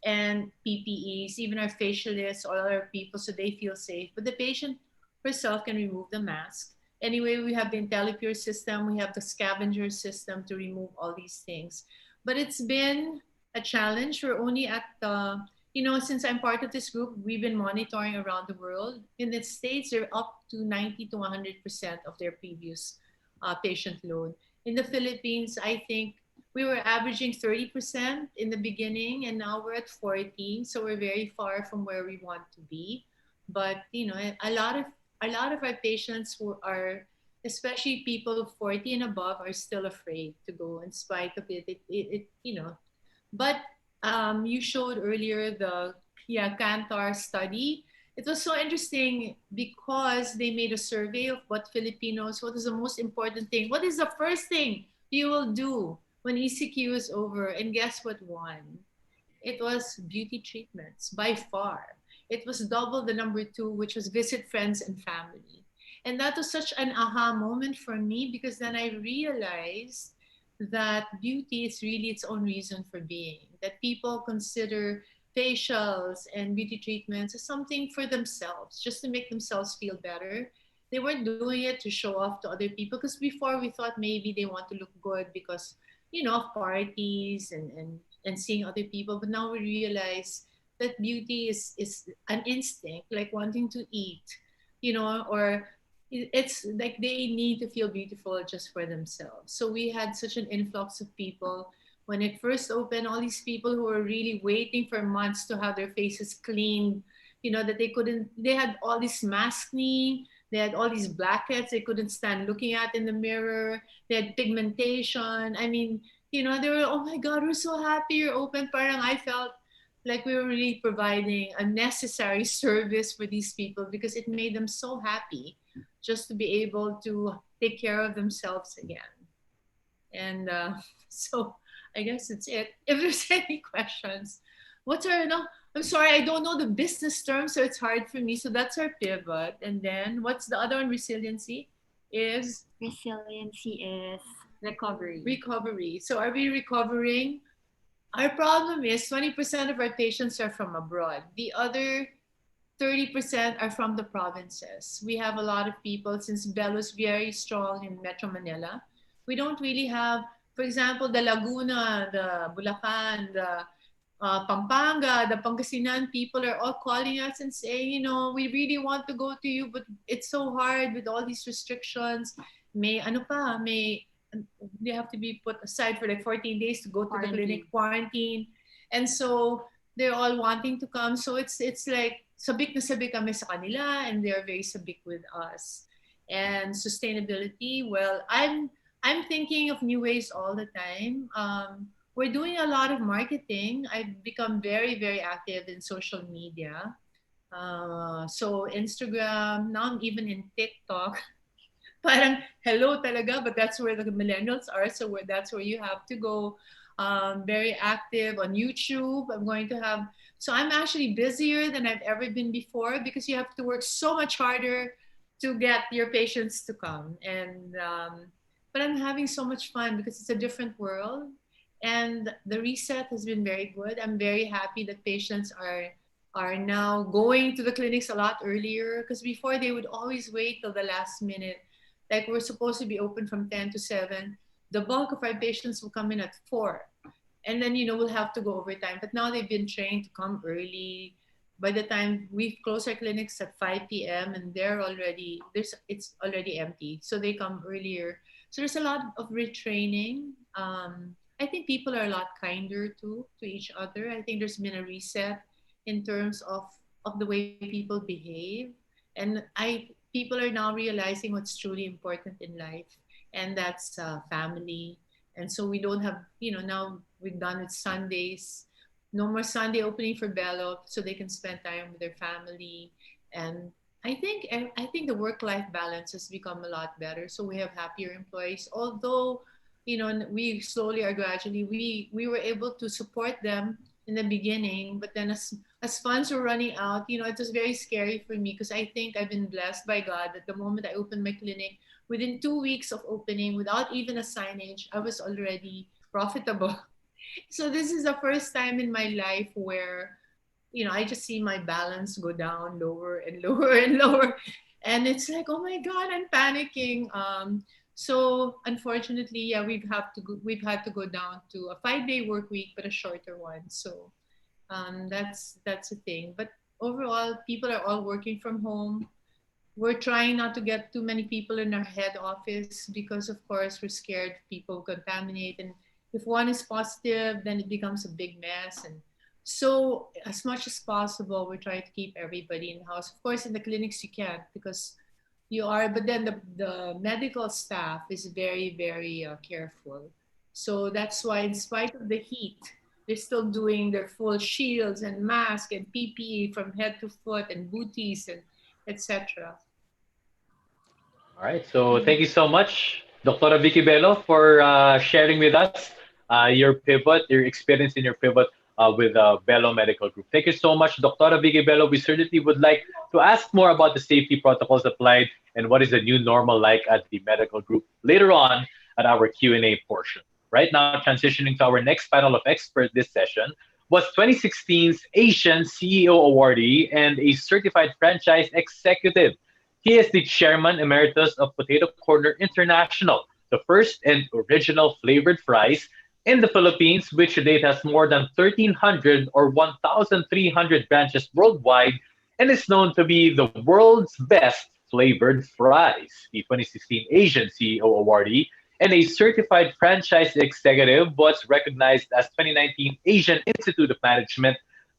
and PPEs, even our facialists, all our people, so they feel safe. But the patient herself can remove the mask. Anyway, we have the IntelliPure system, we have the scavenger system to remove all these things. But it's been a challenge. We're only at the, since I'm part of this group, we've been monitoring around the world. In the States, they're up to 90 to 100% of their previous patient load. In the Philippines, I think we were averaging 30% in the beginning, and now we're at 40. So we're very far from where we want to be. But, a lot of our patients who are, especially people 40 and above, are still afraid to go in spite of it. But you showed earlier the Kantar study. It was so interesting because they made a survey of what Filipinos, what is the most important thing? What is the first thing you will do when ECQ is over? And guess what won? It was beauty treatments by far. It was double the number 2, which was visit friends and family. And that was such an aha moment for me because then I realized that beauty is really its own reason for being, that people consider facials and beauty treatments as something for themselves, just to make themselves feel better. They weren't doing it to show off to other people, because before we thought maybe they want to look good because, of parties and seeing other people. But now we realize that beauty is an instinct, like wanting to eat, or it's like they need to feel beautiful just for themselves. So we had such an influx of people when it first opened, all these people who were really waiting for months to have their faces cleaned, that they had all this maskne, they had all these blackheads they couldn't stand looking at in the mirror, they had pigmentation. I mean, they were, oh my God, we're so happy you're open. Parang I felt like we were really providing a necessary service for these people, because it made them so happy just to be able to take care of themselves again. And so I guess it's it. If there's any questions, what's our, no, I'm sorry, I don't know the business terms, so it's hard for me. So that's our pivot. And then what's the other one? Resiliency is? Resiliency is recovery. Recovery. So are we recovering? Our problem is 20% of our patients are from abroad. The other 30% are from the provinces. We have a lot of people, since BELO is very strong in Metro Manila. We don't really have, for example, the Laguna, the Bulacan, the Pampanga, the Pangasinan people are all calling us and saying, we really want to go to you, but it's so hard with all these restrictions. They have to be put aside for like 14 days to go to the clinic, quarantine. And so they're all wanting to come. So it's like, sabik na sabik kami sa kanila, and they're very sabik with us. And sustainability, well, I'm thinking of new ways all the time. We're doing a lot of marketing. I've become very, very active in social media. So Instagram, now I'm even in TikTok. Parang hello talaga, but that's where the millennials are. So that's where you have to go. Very active on YouTube. So I'm actually busier than I've ever been before, because you have to work so much harder to get your patients to come. And but I'm having so much fun because it's a different world. And the reset has been very good. I'm very happy that patients are now going to the clinics a lot earlier, because before they would always wait till the last minute. Like we're supposed to be open from 10 to 7. The bulk of our patients will come in at 4. And then, we'll have to go overtime. But now they've been trained to come early. By the time we close our clinics at 5 p.m. and it's already empty. So they come earlier. So there's a lot of retraining. I think people are a lot kinder to each other. I think there's been a reset in terms of the way people behave. And people are now realizing what's truly important in life. And that's family. And so we don't have, now we're done with Sundays. No more Sunday opening for BELO, so they can spend time with their family. And I think the work-life balance has become a lot better. So we have happier employees. Although, we slowly or gradually, we were able to support them in the beginning, but then as funds were running out, it was very scary for me, because I think I've been blessed by God that the moment I opened my clinic, within 2 weeks of opening, without even a signage, I was already profitable. So this is the first time in my life where, I just see my balance go down lower and lower and lower. And it's like, oh my God, I'm panicking. So unfortunately, yeah, we've had to go down to a 5-day work week, but a shorter one. So that's a thing. But overall, people are all working from home. We're trying not to get too many people in our head office, because of course we're scared people contaminate. And if one is positive, then it becomes a big mess. And so as much as possible, we're trying to keep everybody in the house. Of course, in the clinics you can't, because but then the medical staff is very, very careful. So that's why, in spite of the heat, they're still doing their full shields and masks and PPE from head to foot and booties and etc. All right. So thank you so much, Dr. Vicky BELO, for sharing with us your pivot, your experience in your pivot with BELO Medical Group. Thank you so much, Dr. Vicky BELO. We certainly would like to ask more about the safety protocols applied and what is the new normal like at the medical group later on at our Q&A portion. Right now, transitioning to our next panel of experts this session, was 2016's Asian CEO awardee and a certified franchise executive. He is the chairman emeritus of Potato Corner International, the first and original flavored fries in the Philippines, which to date has more than 1,300 or 1,300 branches worldwide and is known to be the world's best flavored fries. The 2016 Asian CEO awardee and a certified franchise executive was recognized as 2019 Asian Institute of Management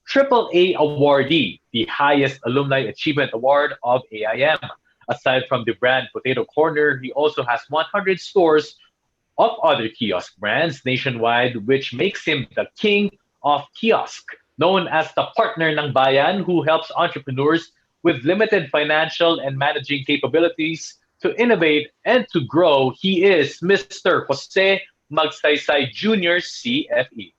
AAA awardee, the highest alumni achievement award of AIM. Aside from the brand Potato Corner, he also has 100 stores of other kiosk brands nationwide, which makes him the king of kiosk, known as the partner ng bayan who helps entrepreneurs with limited financial and managing capabilities to innovate and to grow. He is Mr. Jose Magsaysay Jr., CFE.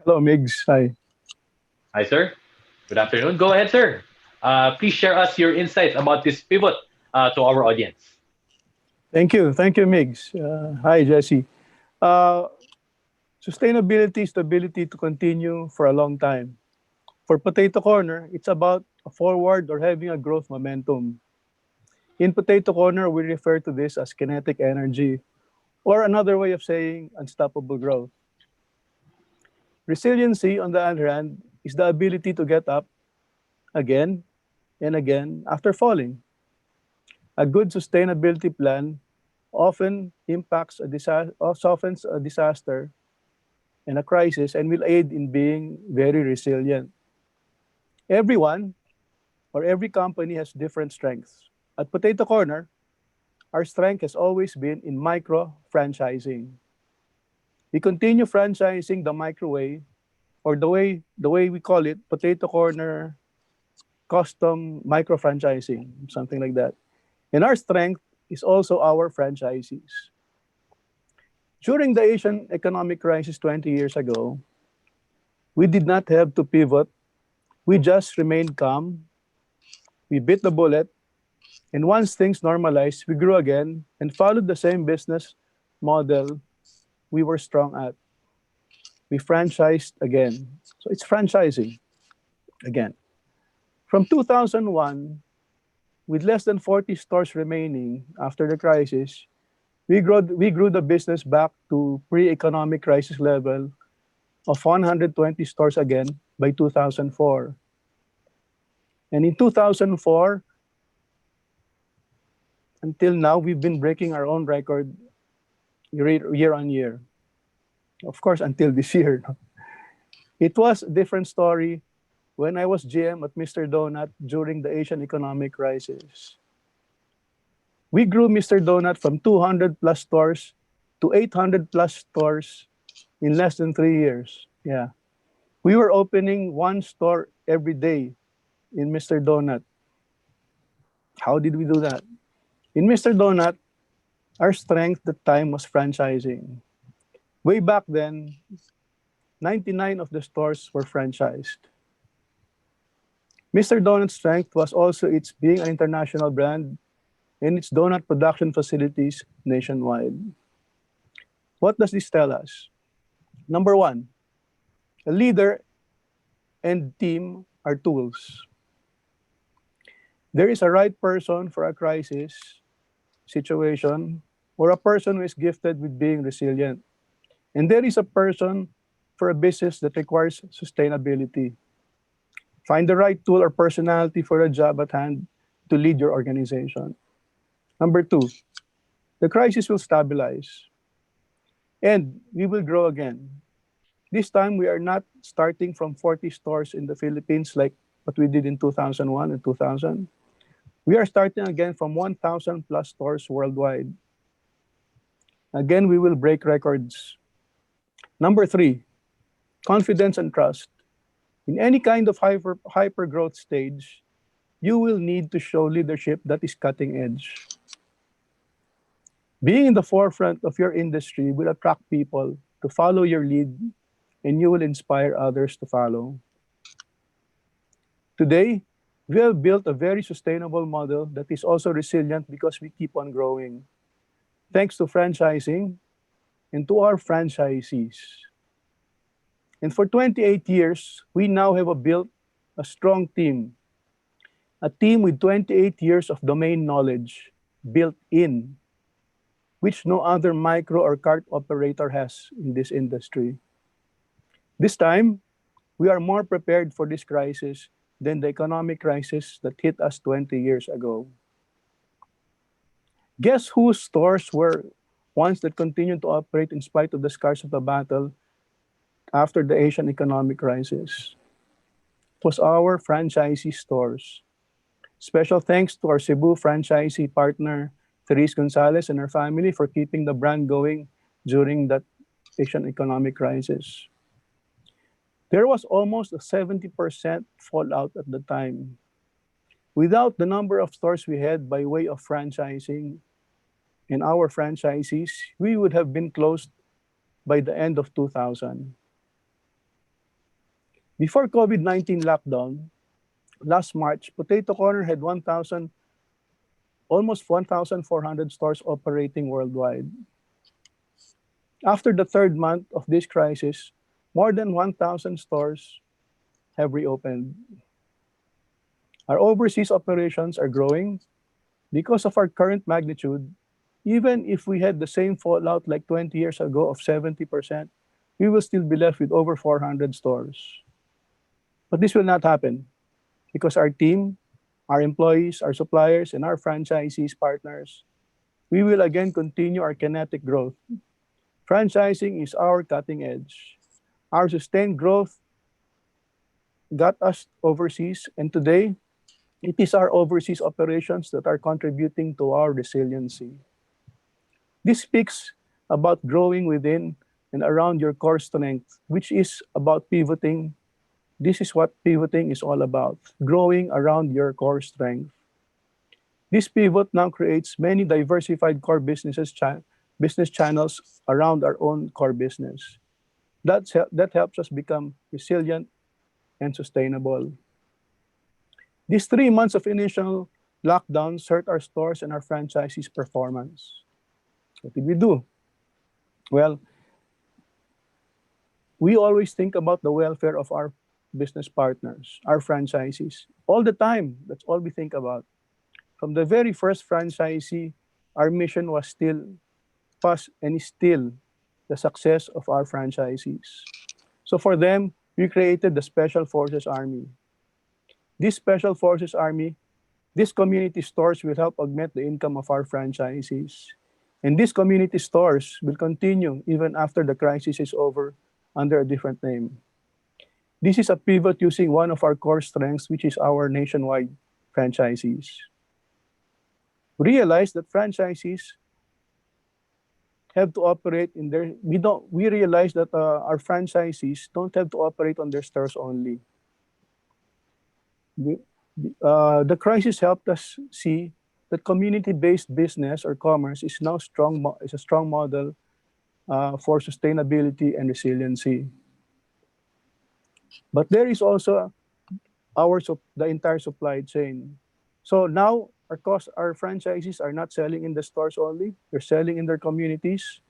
Hello, Migs. Hi. Hi, sir. Good afternoon. Go ahead, sir. Please share us your insights about this pivot to our audience. Thank you. Thank you, Migs. Hi, Jesse. Uh, Sustainability is the ability to continue for a long time. For Potato Corner, it's about a forward or having a growth momentum. In Potato Corner, we refer to this as kinetic energy, or another way of saying unstoppable growth. Resiliency, on the other hand, is the ability to get up again and again after falling. A good sustainability plan often impacts a disaster, softens a disaster and a crisis, and will aid in being very resilient. Everyone or every company has different strengths. At Potato Corner, our strength has always been in micro franchising. We continue franchising the microwave, or the way we call it, Potato Corner custom micro franchising, something like that. And our strength is also our franchisees. During the Asian economic crisis 20 years ago, we did not have to pivot. We just remained calm. We bit the bullet. And once things normalized, we grew again and followed the same business model we were strong at. We franchised again. So it's franchising again. From 2001, with less than 40 stores remaining after the crisis, we grew the business back to pre-economic crisis level of 120 stores again by 2004. And in 2004, until now, we've been breaking our own record year on year. Of course, until this year. It was a different story when I was GM at Mr. Donut during the Asian economic crisis. We grew Mr. Donut from 200 plus stores to 800 plus stores in less than 3 years. Yeah. We were opening one store every day in Mr. Donut. How did we do that? In Mr. Donut, our strength at the time was franchising. Way back then, 99 of the stores were franchised. Mr. Donut's strength was also its being an international brand and its donut production facilities nationwide. What does this tell us? Number one, a leader and team are tools. There is a right person for a crisis situation or a person who is gifted with being resilient. And there is a person for a business that requires sustainability. Find the right tool or personality for a job at hand to lead your organization. Number two, the crisis will stabilize and we will grow again. This time we are not starting from 40 stores in the Philippines like what we did in 2001 and 2000. We are starting again from 1,000 plus stores worldwide. Again, we will break records. Number three, confidence and trust. In any kind of hyper growth stage, you will need to show leadership that is cutting edge. Being in the forefront of your industry will attract people to follow your lead, and you will inspire others to follow. Today, We have built a very sustainable model that is also resilient because we keep on growing. Thanks to franchising and to our franchisees. And for 28 years, we now have built a strong team, a team with 28 years of domain knowledge built in, which no other micro or cart operator has in this industry. This time, we are more prepared for this crisis than the economic crisis that hit us 20 years ago. Guess whose stores were ones that continued to operate in spite of the scars of the battle after the Asian economic crisis? It was our franchisee stores. Special thanks to our Cebu franchisee partner, Therese Gonzalez, and her family for keeping the brand going during that Asian economic crisis. There was almost a 70% fallout at the time. Without the number of stores we had by way of franchising and our franchisees, we would have been closed by the end of 2000. Before COVID-19 lockdown, last March, Potato Corner had almost 1,400 stores operating worldwide. After the third month of this crisis, more than 1,000 stores have reopened. Our overseas operations are growing. Because of our current magnitude, even if we had the same fallout like 20 years ago of 70%, we will still be left with over 400 stores. But this will not happen because our team, our employees, our suppliers, and our franchisees partners, we will again continue our kinetic growth. Franchising is our cutting edge. Our sustained growth got us overseas, and today, it is our overseas operations that are contributing to our resiliency. This speaks about growing within and around your core strength, which is about pivoting. This is what pivoting is all about, growing around your core strength. This pivot now creates many diversified core business channels around our own core business. That helps us become resilient and sustainable. These 3 months of initial lockdowns hurt our stores and our franchisees' performance. What did we do? Well, we always think about the welfare of our business partners, our franchisees. All the time, that's all we think about. From the very first franchisee, our mission was still the success of our franchisees. So for them, we created the Special Forces Army. This Special Forces Army, these community stores will help augment the income of our franchisees. And these community stores will continue even after the crisis is over under a different name. This is a pivot using one of our core strengths, which is our nationwide franchisees. Realize that franchisees have to operate in their, we realize that our franchisees don't have to operate on their stores only. The crisis helped us see that community-based business or commerce is now a strong model for sustainability and resiliency. But there is also the entire supply chain. So now our franchisees are not selling in the stores only, they're selling in their communities.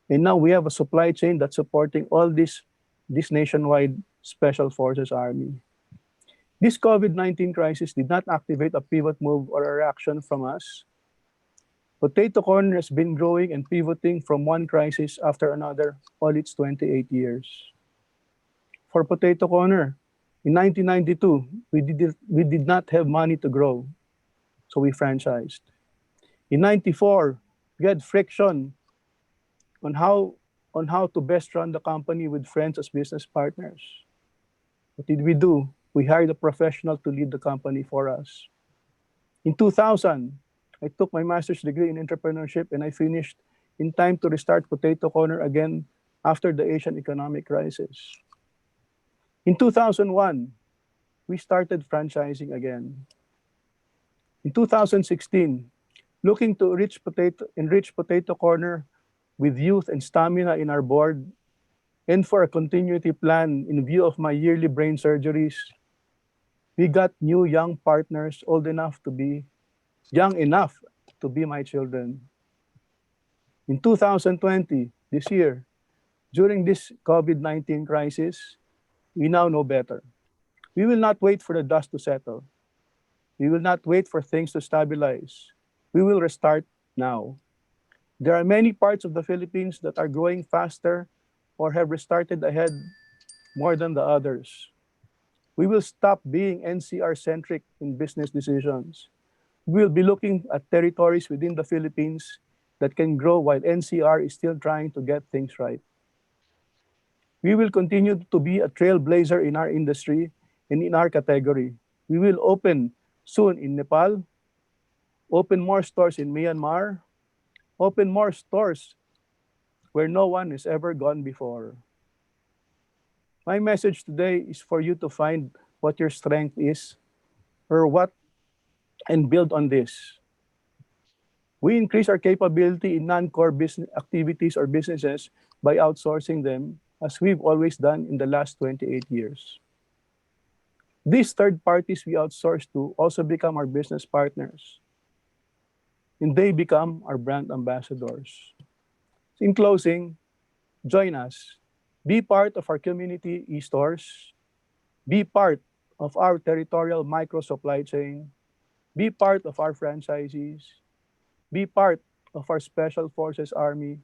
And now we have a supply chain that's supporting all this nationwide Special Forces Army. This COVID-19 crisis did not activate a pivot move or a reaction from us. Potato Corner has been growing and pivoting from one crisis after another all its 28 years. For Potato Corner, in 1992, we did not have money to grow, so we franchised. In 94, we had friction on how to best run the company with friends as business partners. What did we do? We hired a professional to lead the company for us. In 2000, I took my master's degree in entrepreneurship and I finished in time to restart Potato Corner again after the Asian economic crisis. In 2001, we started franchising again. In 2016, looking to enrich Potato Corner with youth and stamina in our board, and for a continuity plan in view of my yearly brain surgeries, We got new young partners young enough to be my children. In 2020, this year, during this COVID-19 crisis, we now know better. We will not wait for the dust to settle. We will not wait for things to stabilize. We will restart now. There are many parts of the Philippines that are growing faster or have restarted ahead more than the others. We will stop being NCR-centric in business decisions. We will be looking at territories within the Philippines that can grow while NCR is still trying to get things right. We will continue to be a trailblazer in our industry and in our category. We will open soon in Nepal, open more stores in Myanmar, open more stores where no one has ever gone before. My message today is for you to find what your strength is and build on this. We increase our capability in non-core business activities or businesses by outsourcing them, as we've always done in the last 28 years. These third parties we outsource to also become our business partners, and they become our brand ambassadors. In closing, join us. Be part of our community e-stores. Be part of our territorial micro supply chain. Be part of our franchisees. Be part of our Special Forces Army.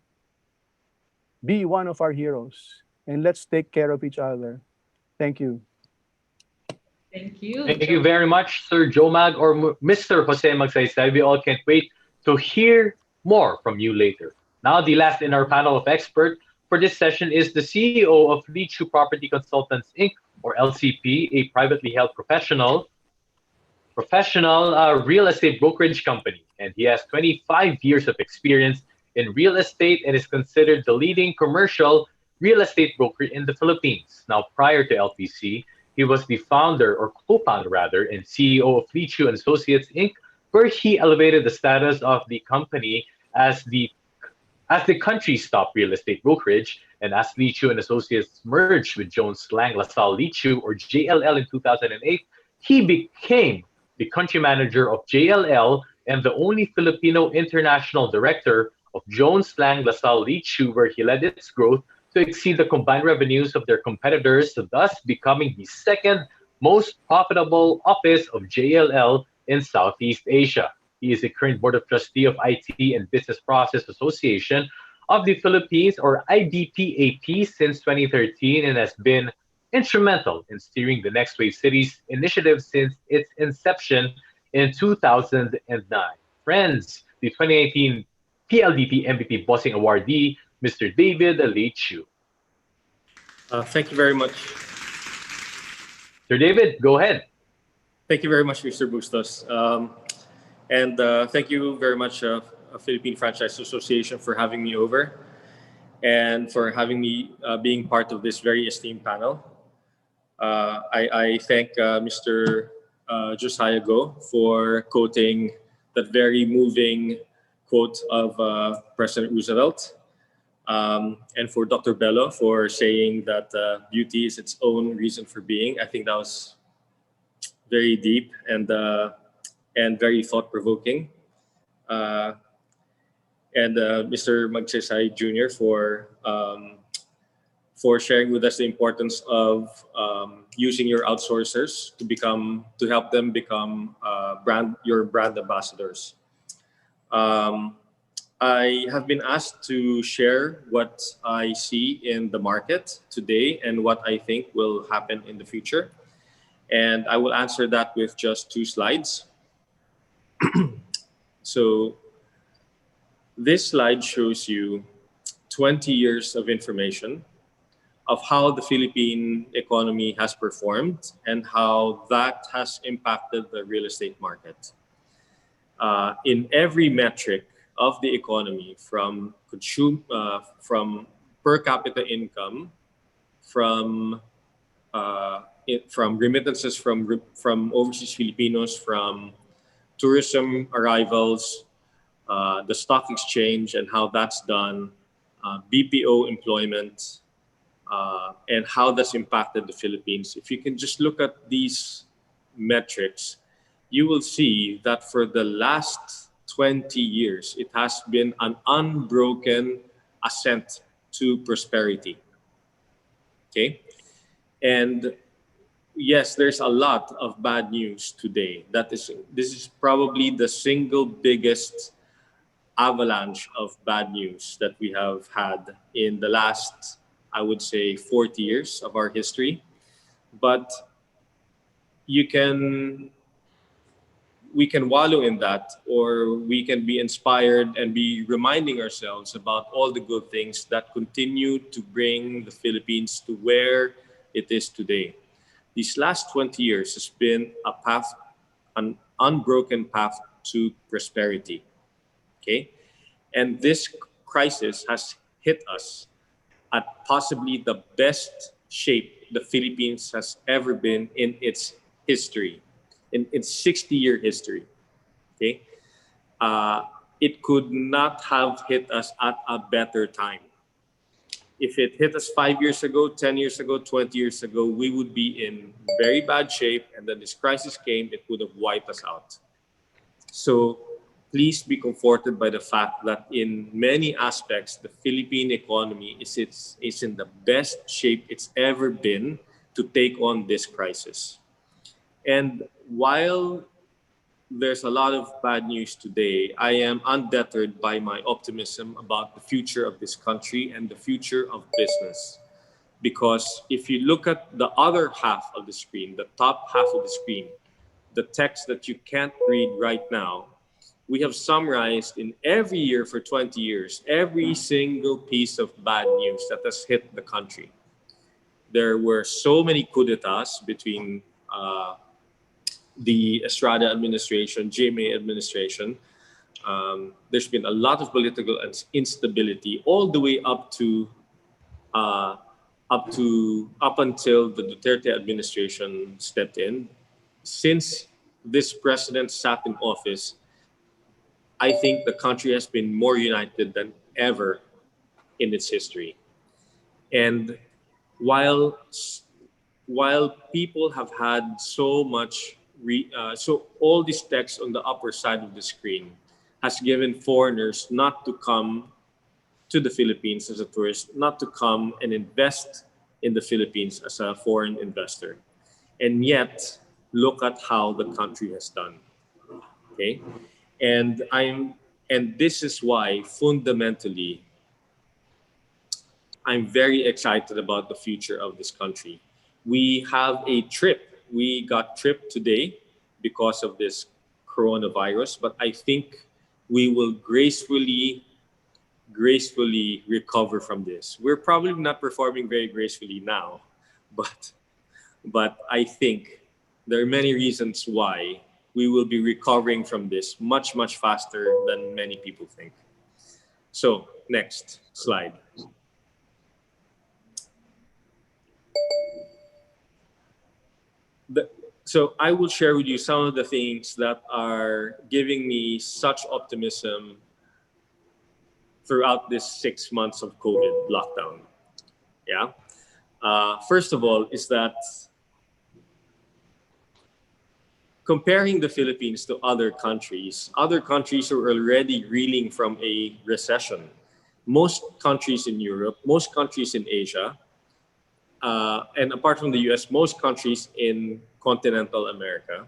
Be one of our heroes. And let's take care of each other. Thank you. Thank you. Thank you very much, Sir Jomag or Mr. Jose Magsaysay. We all can't wait to hear more from you later. Now, the last in our panel of experts for this session is the CEO of Leechiu Property Consultants, Inc., or LCP, a privately held professional real estate brokerage company. And he has 25 years of experience in real estate and is considered the leading commercial real estate broker in the Philippines. Now, prior to LPC, he was the founder, or co-founder rather, and CEO of Leechiu and Associates, Inc., where he elevated the status of the company as the country's top real estate brokerage. And as Leechiu and Associates merged with Jones Lang LaSalle Leechiu, or JLL, in 2008, he became the country manager of JLL and the only Filipino international director of Jones Lang LaSalle Leechiu, where he led its growth to exceed the combined revenues of their competitors, thus becoming the second most profitable office of JLL in Southeast Asia. He is the current board of trustee of IT and Business Process Association of the Philippines, or IBPAP, since 2013, and has been instrumental in steering the Next Wave Cities initiative since its inception in 2009. Friends, the 2018 PLDT MVP Bossing Awardee, Mr. David Leechiu. Thank you very much. Sir David, go ahead. Thank you very much, Mr. Bustos. And thank you very much, Philippine Franchise Association, for having me over and for having me being part of this very esteemed panel. I thank Mr. JOSIAH Go for quoting that very moving quote of President Roosevelt. And for Dr. BELO for saying that beauty is its own reason for being. I think that was very deep and very thought-provoking. And Mr. MAGSAYSAY Jr. for sharing with us the importance of using your outsourcers to help them become your brand ambassadors. I have been asked to share what I see in the market today and what I think will happen in the future. And I will answer that with just 2 slides. So this slide shows you 20 years of information of how the Philippine economy has performed and how that has impacted the real estate market. In every metric of the economy, from per capita income, from remittances from overseas Filipinos, from tourism arrivals, the stock exchange and how that's done, BPO employment, and how that's impacted the Philippines. If you can just look at these metrics, you will see that for the last 20 years, it has been an unbroken ascent to prosperity. Okay? And yes, there's a lot of bad news today. This is probably the single biggest avalanche of bad news that we have had in the last, I would say, 40 years of our history. But you can we can wallow in that, or we can be inspired and be reminding ourselves about all the good things that continue to bring the Philippines to where it is today. These last 20 years has been a path, an unbroken path to prosperity. Okay? And this crisis has hit us at possibly the best shape the Philippines has ever been in its history, in its 60-year history. Okay, it could not have hit us at a better time. If it hit us 5 years ago, 10 years ago, 20 years ago, we would be in very bad shape, and then this crisis came, it would have wiped us out. So please be comforted by the fact that in many aspects, the Philippine economy is in the best shape it's ever been to take on this crisis. And while there's a lot of bad news today, I am undeterred by my optimism about the future of this country and the future of business. Because if you look at the other half of the screen, the top half of the screen, the text that you can't read right now, we have summarized in every year for 20 years, every single piece of bad news that has hit the country. There were so many coups d'etats between the Estrada administration, GMA administration. There's been a lot of political instability all the way up until the Duterte administration stepped in. Since this president sat in office, I think the country has been more united than ever in its history. And while people have had so much, so all this text on the upper side of the screen has given foreigners not to come to the Philippines as a tourist, not to come and invest in the Philippines as a foreign investor. And yet, look at how the country has done. Okay? And this is why fundamentally I'm very excited about the future of this country. We have a trip. We got tripped today because of this coronavirus, but I think we will gracefully recover from this. We're probably not performing very gracefully now, but I think there are many reasons why we will be recovering from this much, much faster than many people think. So, next slide. So I will share with you some of the things that are giving me such optimism throughout this 6 months of COVID lockdown. Yeah. First of all, is that comparing the Philippines to other countries are already reeling from a recession. Most countries in Europe, most countries in Asia, and apart from the US, most countries in continental America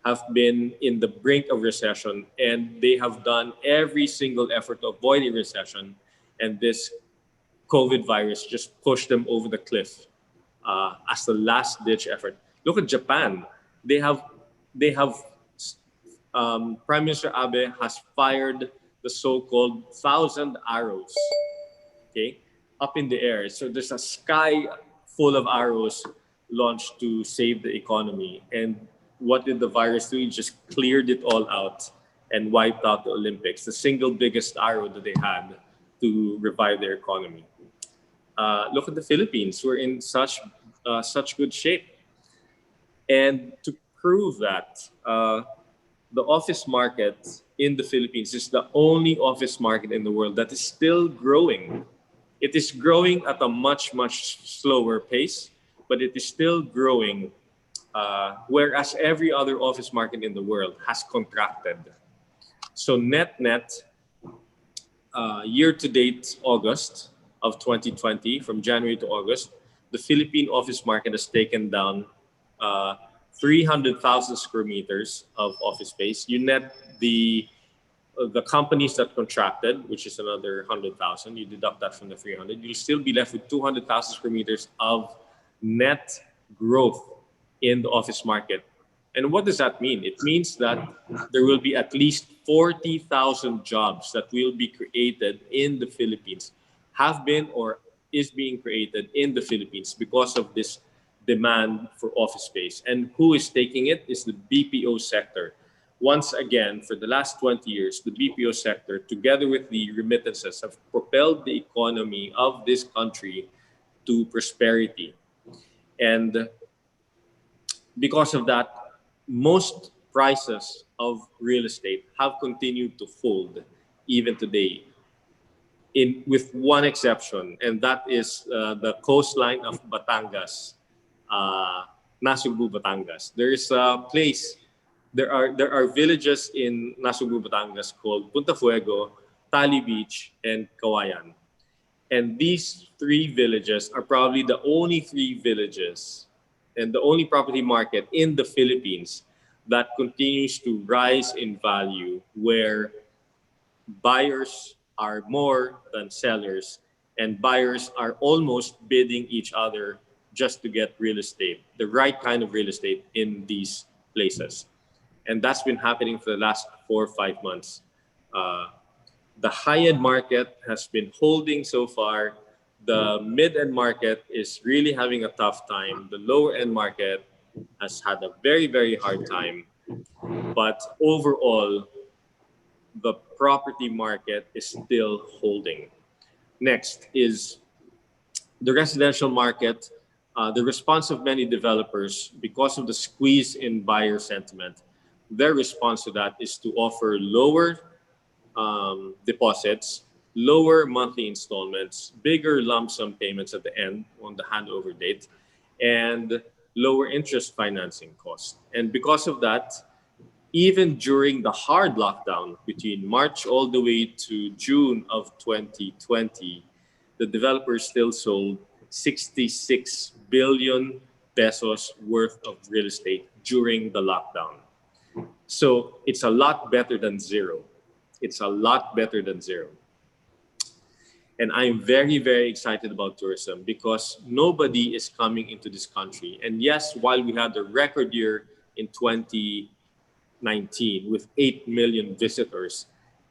have been in the brink of recession, and they have done every single effort to avoid a recession, and this COVID virus just pushed them over the cliff as the last ditch effort. Look at Japan. Prime Minister Abe has fired the so-called 1,000 arrows, okay, up in the air. So there's a sky full of arrows launched to save the economy. And what did the virus do? It just cleared it all out and wiped out the Olympics, the single biggest arrow that they had to revive their economy. Look at the Philippines. We're in such good shape. And to prove that, the office market in the Philippines is the only office market in the world that is still growing. It is growing at a much, much slower pace, but it is still growing whereas every other office market in the world has contracted. So net, year-to-date August of 2020, from January to August, the Philippine office market has taken down 300,000 square meters of office space. You net the companies that contracted, which is another 100,000, you deduct that from the 300, you'll still be left with 200,000 square meters of net growth in the office market. And what does that mean? It means that there will be at least 40,000 jobs that will be created in the Philippines, have been or is being created in the Philippines because of this demand for office space. And who is taking it is the BPO sector. Once again, for the last 20 years, the BPO sector, together with the remittances, have propelled the economy of this country to prosperity. And because of that, most prices of real estate have continued to hold even today, with one exception, and that is the coastline of Batangas, Nasugbu, Batangas. There is a place, there are villages in Nasugbu, Batangas called Punta Fuego, Tali Beach, and Kawayan. And these three villages are probably the only three villages and the only property market in the Philippines that continues to rise in value, where buyers are more than sellers and buyers are almost bidding each other just to get real estate, the right kind of real estate in these places. And that's been happening for the last 4 or 5 months. The high-end market has been holding so far. The mid-end market is really having a tough time. The lower-end market has had a very, very hard time. But overall, the property market is still holding. Next is the residential market. The response of many developers, because of the squeeze in buyer sentiment, their response to that is to offer lower deposits, lower monthly installments, bigger lump sum payments at the end on the handover date, and lower interest financing costs. And because of that, even during the hard lockdown between March all the way to June of 2020, the developers still sold 66 billion pesos worth of real estate during the lockdown. So it's a lot better than zero. It's a lot better than zero. And I'm very, very excited about tourism because nobody is coming into this country. And yes, while we had a record year in 2019 with 8 million visitors,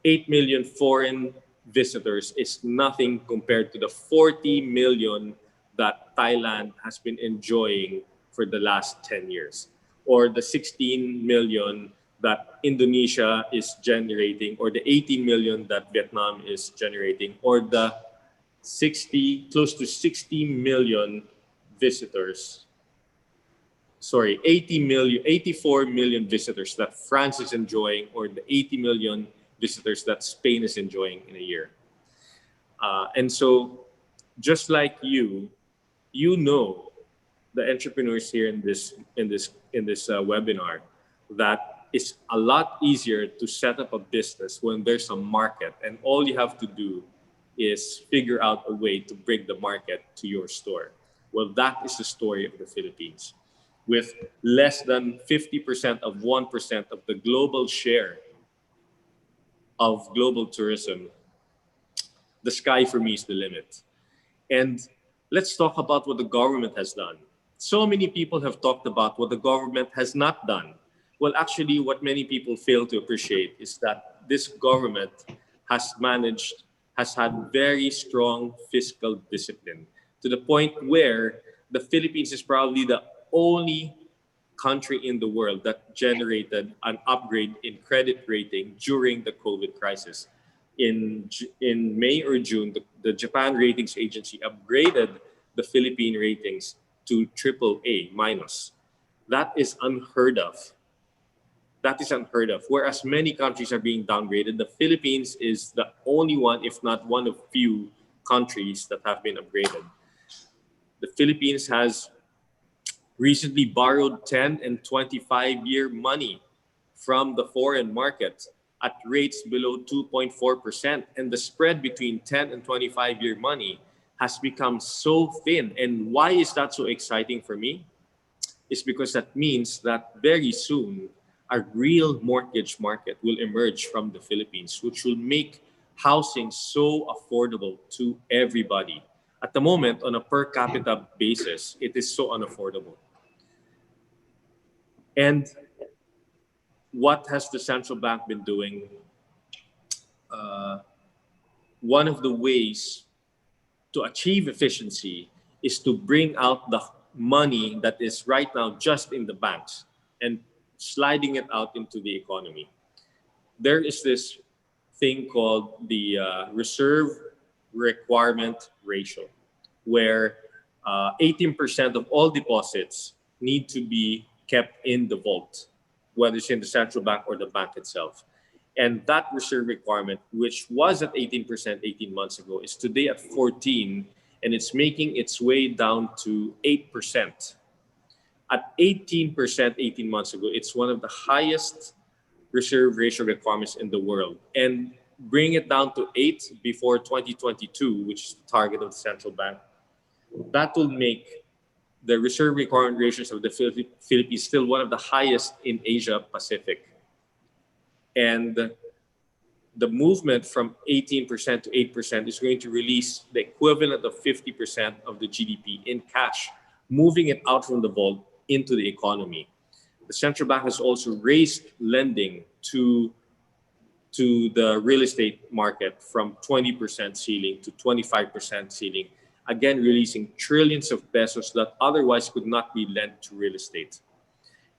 8 million foreign visitors is nothing compared to the 40 million that Thailand has been enjoying for the last 10 years, or the 16 million that Indonesia is generating, or the 18 million that Vietnam is generating, or the close to 60 million visitors. 84 million visitors that France is enjoying, or the 80 million visitors that Spain is enjoying in a year. And so, just like you know, the entrepreneurs here in this webinar, that it's a lot easier to set up a business when there's a market, and all you have to do is figure out a way to bring the market to your store. Well, that is the story of the Philippines. With less than 50% of 1% of the global share of global tourism, the sky for me is the limit. And let's talk about what the government has done. So many people have talked about what the government has not done. Well, actually, what many people fail to appreciate is that this government has had very strong fiscal discipline, to the point where the Philippines is probably the only country in the world that generated an upgrade in credit rating during the COVID crisis. In May or June, the Japan Ratings Agency upgraded the Philippine ratings to AAA minus. That is unheard of. That is unheard of. Whereas many countries are being downgraded, the Philippines is the only one, if not one of few countries that have been upgraded. The Philippines has recently borrowed 10 and 25-year money from the foreign market at rates below 2.4%. And the spread between 10 and 25-year money has become so thin. And why is that so exciting for me? It's because that means that very soon a real mortgage market will emerge from the Philippines, which will make housing so affordable to everybody. At the moment, on a per capita basis, it is so unaffordable. And what has the central bank been doing? One of the ways to achieve efficiency is to bring out the money that is right now just in the banks and sliding it out into the economy. There is this thing called the reserve requirement ratio, where 18% of all deposits need to be kept in the vault, whether it's in the central bank or the bank itself. And that reserve requirement, which was at 18% 18 months ago, is today at 14, and it's making its way down to 8%. At 18% 18 months ago, it's one of the highest reserve ratio requirements in the world. And bring it down to 8 before 2022, which is the target of the central bank, that will make the reserve requirement ratios of the Philippines still one of the highest in Asia Pacific. And the movement from 18% to 8% is going to release the equivalent of 50% of the GDP in cash, moving it out from the vault into the economy. The central bank has also raised lending to the real estate market from 20% ceiling to 25% ceiling, again releasing trillions of pesos that otherwise could not be lent to real estate.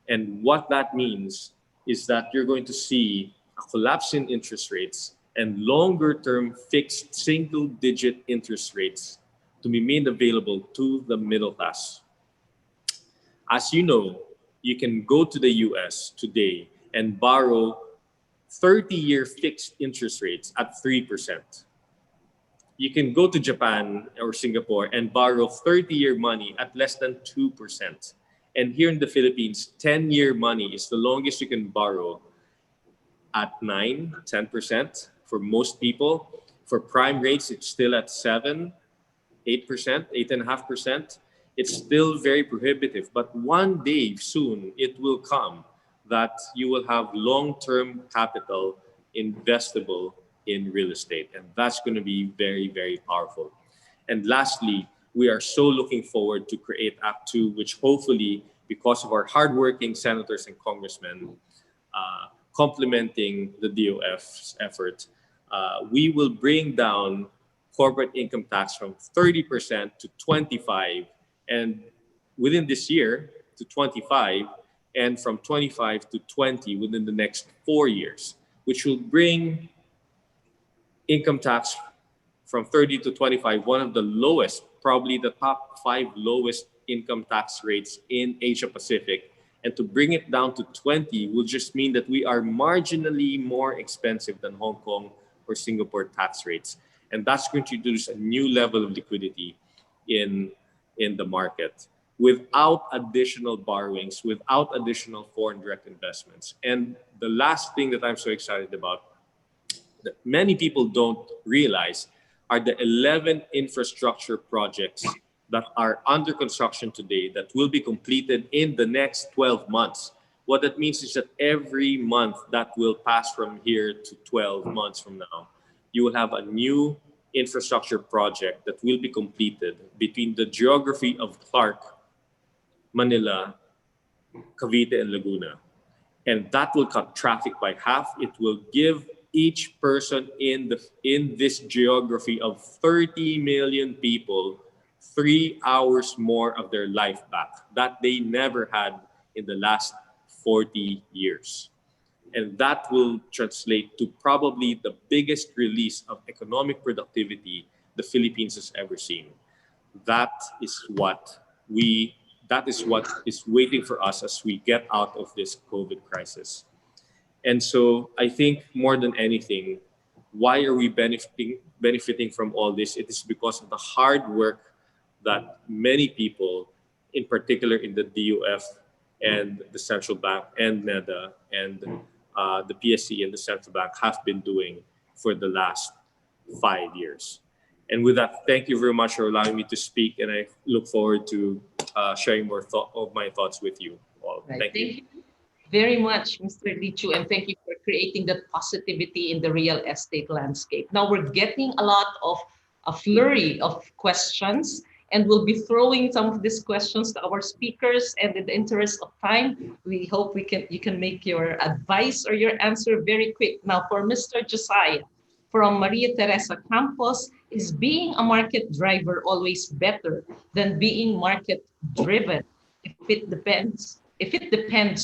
And what that means is that you're going to see a collapse in interest rates and longer-term fixed single-digit interest rates to be made available to the middle class. As you know, you can go to the US today and borrow 30-year fixed interest rates at 3%. You can go to Japan or Singapore and borrow 30-year money at less than 2%. And here in the Philippines, 10-year money is the longest you can borrow at 9, 10% for most people. For prime rates, it's still at 7, 8%, 8.5%. It's still very prohibitive. But one day soon, it will come that you will have long-term capital investable in real estate. And that's going to be very, very powerful. And lastly, we are so looking forward to create Act 2, which hopefully, because of our hardworking senators and congressmen, complementing the DOF's effort, we will bring down corporate income tax from 30% to 25%, and within this year to 25%, and from 25% to 20% within the next 4 years, which will bring income tax from 30% to 25%, one of the lowest, probably the top 5 lowest income tax rates in Asia Pacific. And to bring it down to 20% will just mean that we are marginally more expensive than Hong Kong or Singapore tax rates. And that's going to introduce a new level of liquidity in the market without additional borrowings, without additional foreign direct investments. And the last thing that I'm so excited about that many people don't realize are the 11 infrastructure projects that are under construction today that will be completed in the next 12 months. What that means is that every month that will pass from here to 12 months from now, you will have a new infrastructure project that will be completed between the geography of Clark, Manila, Cavite, and Laguna. And that will cut traffic by half. It will give each person in this geography of 30 million people 3 hours more of their life back that they never had in the last 40 years. And that will translate to probably the biggest release of economic productivity the Philippines has ever seen. That is what is waiting for us as we get out of this COVID crisis. And so I think more than anything, why are we benefiting from all this? It is because of the hard work that many people in particular in the DOF and the central bank and NEDA and the PSC and the central bank have been doing for the last 5 years. And with that, thank you very much for allowing me to speak, and I look forward to sharing more of my thoughts with you all. Right. Thank you. Very much, Mr. Leechiu, and thank you for creating that positivity in the real estate landscape. Now we're getting a lot of a flurry of questions, and we'll be throwing some of these questions to our speakers. And in the interest of time, we hope you can make your advice or your answer very quick. Now for Mr. Josiah from Maria Teresa Campos, is being a market driver always better than being market driven? If it depends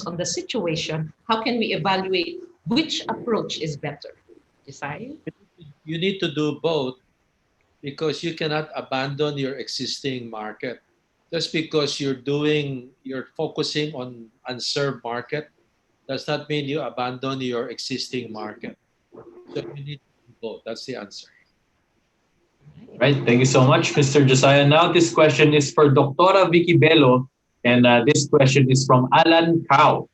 on the situation, how can we evaluate which approach is better? Josiah? You need to do both, because you cannot abandon your existing market. Just because you're focusing on unserved market does not mean you abandon your existing market. So you need to do both. That's the answer. Right. Thank you so much, Mr. Josiah. Now this question is for Dr. VICKI BELO, and this question is from Alan Cow.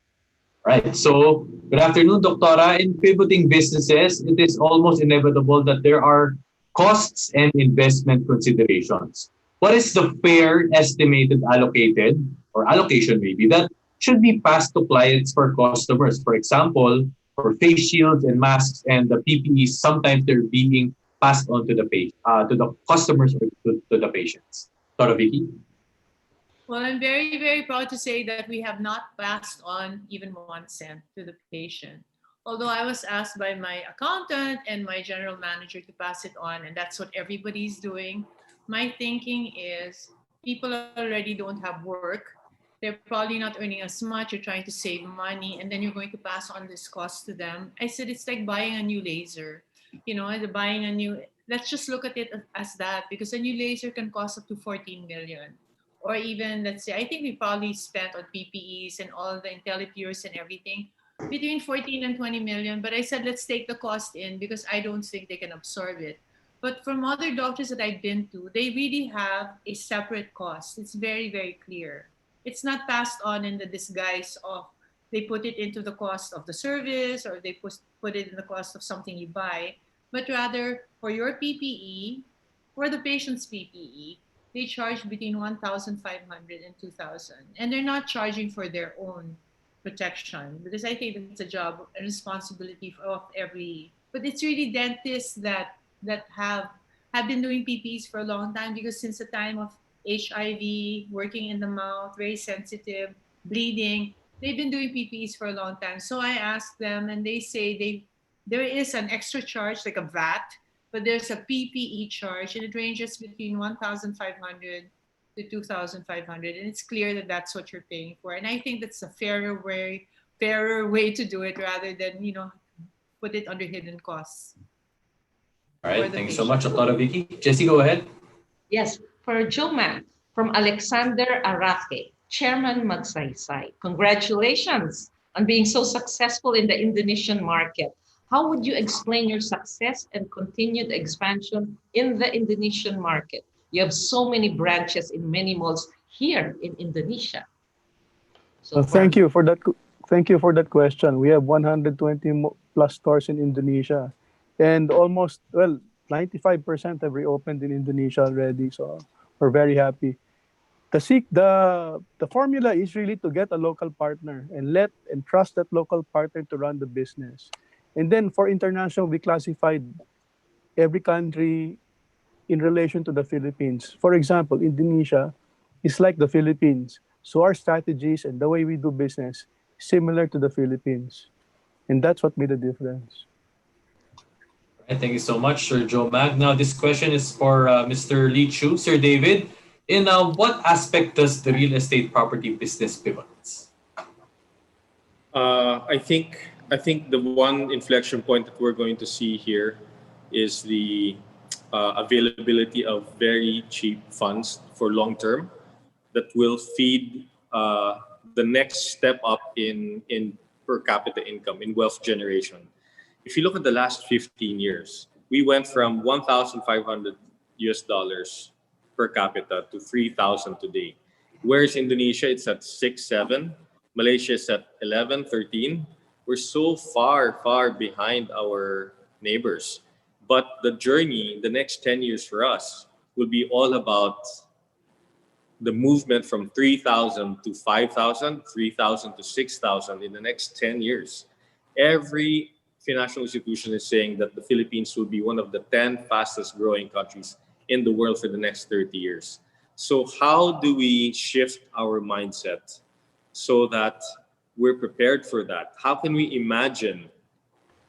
Right. So good afternoon, Doctora. In pivoting businesses, it is almost inevitable that there are costs and investment considerations. What is the fair estimated allocation maybe, that should be passed to clients for customers? For example, for face shields and masks and the PPEs, sometimes they're being passed on to the customers or to the patients. Dr. VICKI? Well, I'm very, very proud to say that we have not passed on even 1 cent to the patient. Although I was asked by my accountant and my general manager to pass it on, and that's what everybody's doing. My thinking is people already don't have work. They're probably not earning as much. You're trying to save money, and then you're going to pass on this cost to them. I said it's like buying a new laser. Let's just look at it as that, because a new laser can cost up to 14 million. Or even, let's say, I think we probably spent on PPEs and all the IntelliPures and everything between 14 and 20 million. But I said, let's take the cost in, because I don't think they can absorb it. But from other doctors that I've been to, they really have a separate cost. It's very, very clear. It's not passed on in the disguise of they put it into the cost of the service, or they put it in the cost of something you buy, but rather for your PPE, for the patient's PPE, they charge between 1,500 and 2,000. And they're not charging for their own protection, because I think it's a job and responsibility of every, but it's really dentists that have been doing PPEs for a long time, because since the time of HIV, working in the mouth, very sensitive, bleeding, they've been doing PPEs for a long time. So I asked them, and they say there is an extra charge, like a VAT, but there's a PPE charge, and it ranges between 1,500 to 2,500, and it's clear that that's what you're paying for. And I think that's a fairer way to do it, rather than put it under hidden costs. All right, thank you so much, Dr. VICKI. Jessie, go ahead. Yes, for Joman from Alexander Araque, Chairman MAGSAYSAY. Congratulations on being so successful in the Indonesian market. How would you explain your success and continued expansion in the Indonesian market? You have so many branches in many malls here in Indonesia. So thank you for that. Thank you for that question. We have 120 plus stores in Indonesia, and almost 95% have reopened in Indonesia already. So we're very happy. The formula is really to get a local partner and trust that local partner to run the business. And then for international, we classified every country in relation to the Philippines. For example, Indonesia is like the Philippines. So our strategies and the way we do business is similar to the Philippines. And that's what made the difference. Right, thank you so much, Sir Joe Mag. Now this question is for Mr. Leechiu. Sir David, in what aspect does the real estate property business pivot? I think the one inflection point that we're going to see here is the availability of very cheap funds for long term that will feed the next step up in per capita income, in wealth generation. If you look at the last 15 years, we went from $1,500 per capita to 3,000 today. Whereas Indonesia, it's at 6, 7. Malaysia is at 11, 13. We're so far, far behind our neighbors. But the journey, the next 10 years for us, will be all about the movement from 3,000 to 5,000, 3,000 to 6,000 in the next 10 years. Every financial institution is saying that the Philippines will be one of the 10 fastest growing countries in the world for the next 30 years. So how do we shift our mindset so that we're prepared for that? How can we imagine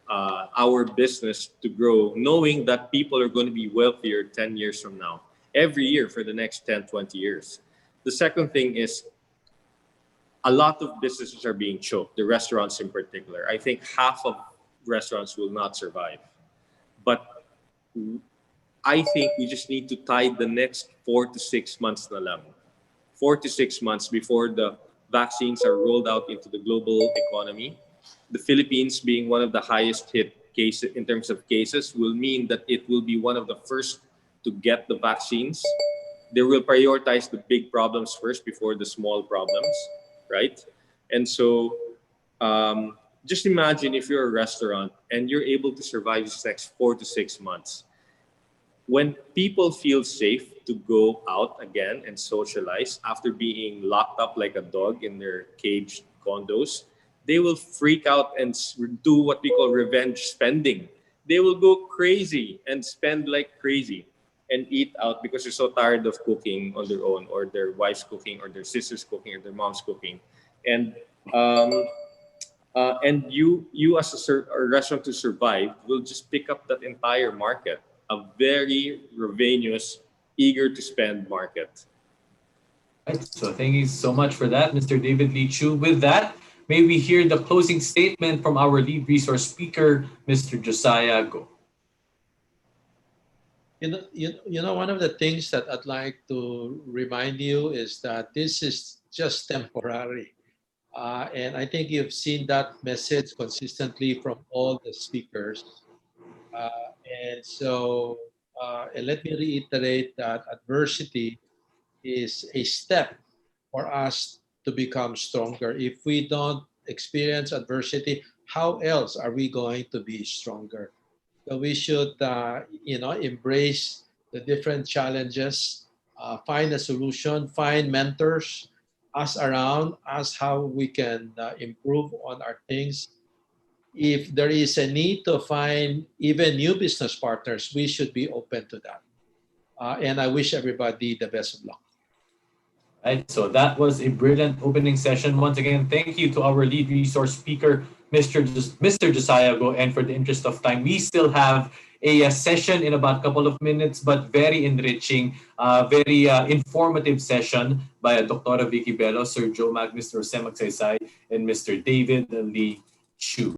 our business to grow knowing that people are going to be wealthier 10 years from now, every year for the next 10, 20 years? The second thing is a lot of businesses are being choked, the restaurants in particular. I think half of restaurants will not survive. But I think we just need to tide the next 4 to 6 months na lang. 4 to 6 months before the vaccines are rolled out into the global economy. The Philippines being one of the highest hit cases in terms of cases will mean that it will be one of the first to get the vaccines. They will prioritize the big problems first before the small problems, right? And so just imagine if you're a restaurant and you're able to survive this next 4 to 6 months. When people feel safe to go out again and socialize after being locked up like a dog in their caged condos, they will freak out and do what we call revenge spending. They will go crazy and spend like crazy and eat out because they're so tired of cooking on their own, or their wife's cooking, or their sister's cooking, or their mom's cooking. And you as a restaurant to survive will just pick up that entire market, a very ravenous, eager to spend market. Right. So thank you so much for that, Mr. David Leechiu. With that, may we hear the closing statement from our lead resource speaker, Mr. Josiah. Go. You know, one of the things that I'd like to remind you is that this is just temporary. And I think you've seen that message consistently from all the speakers. And let me reiterate that adversity is a step for us to become stronger. If we don't experience adversity, how else are we going to be stronger? So we should, embrace the different challenges, find a solution, find mentors, ask around, ask how we can improve on our things. If there is a need to find even new business partners, we should be open to that. And I wish everybody the best of luck. Right, so that was a brilliant opening session. Once again, thank you to our lead resource speaker, Mr. Josiah Go. And for the interest of time, we still have a session in about a couple of minutes, but very enriching, very informative session by Dr. VICKI BELO, Sir Joe Mr. MAGSAYSAY, and Mr. David Leechiu.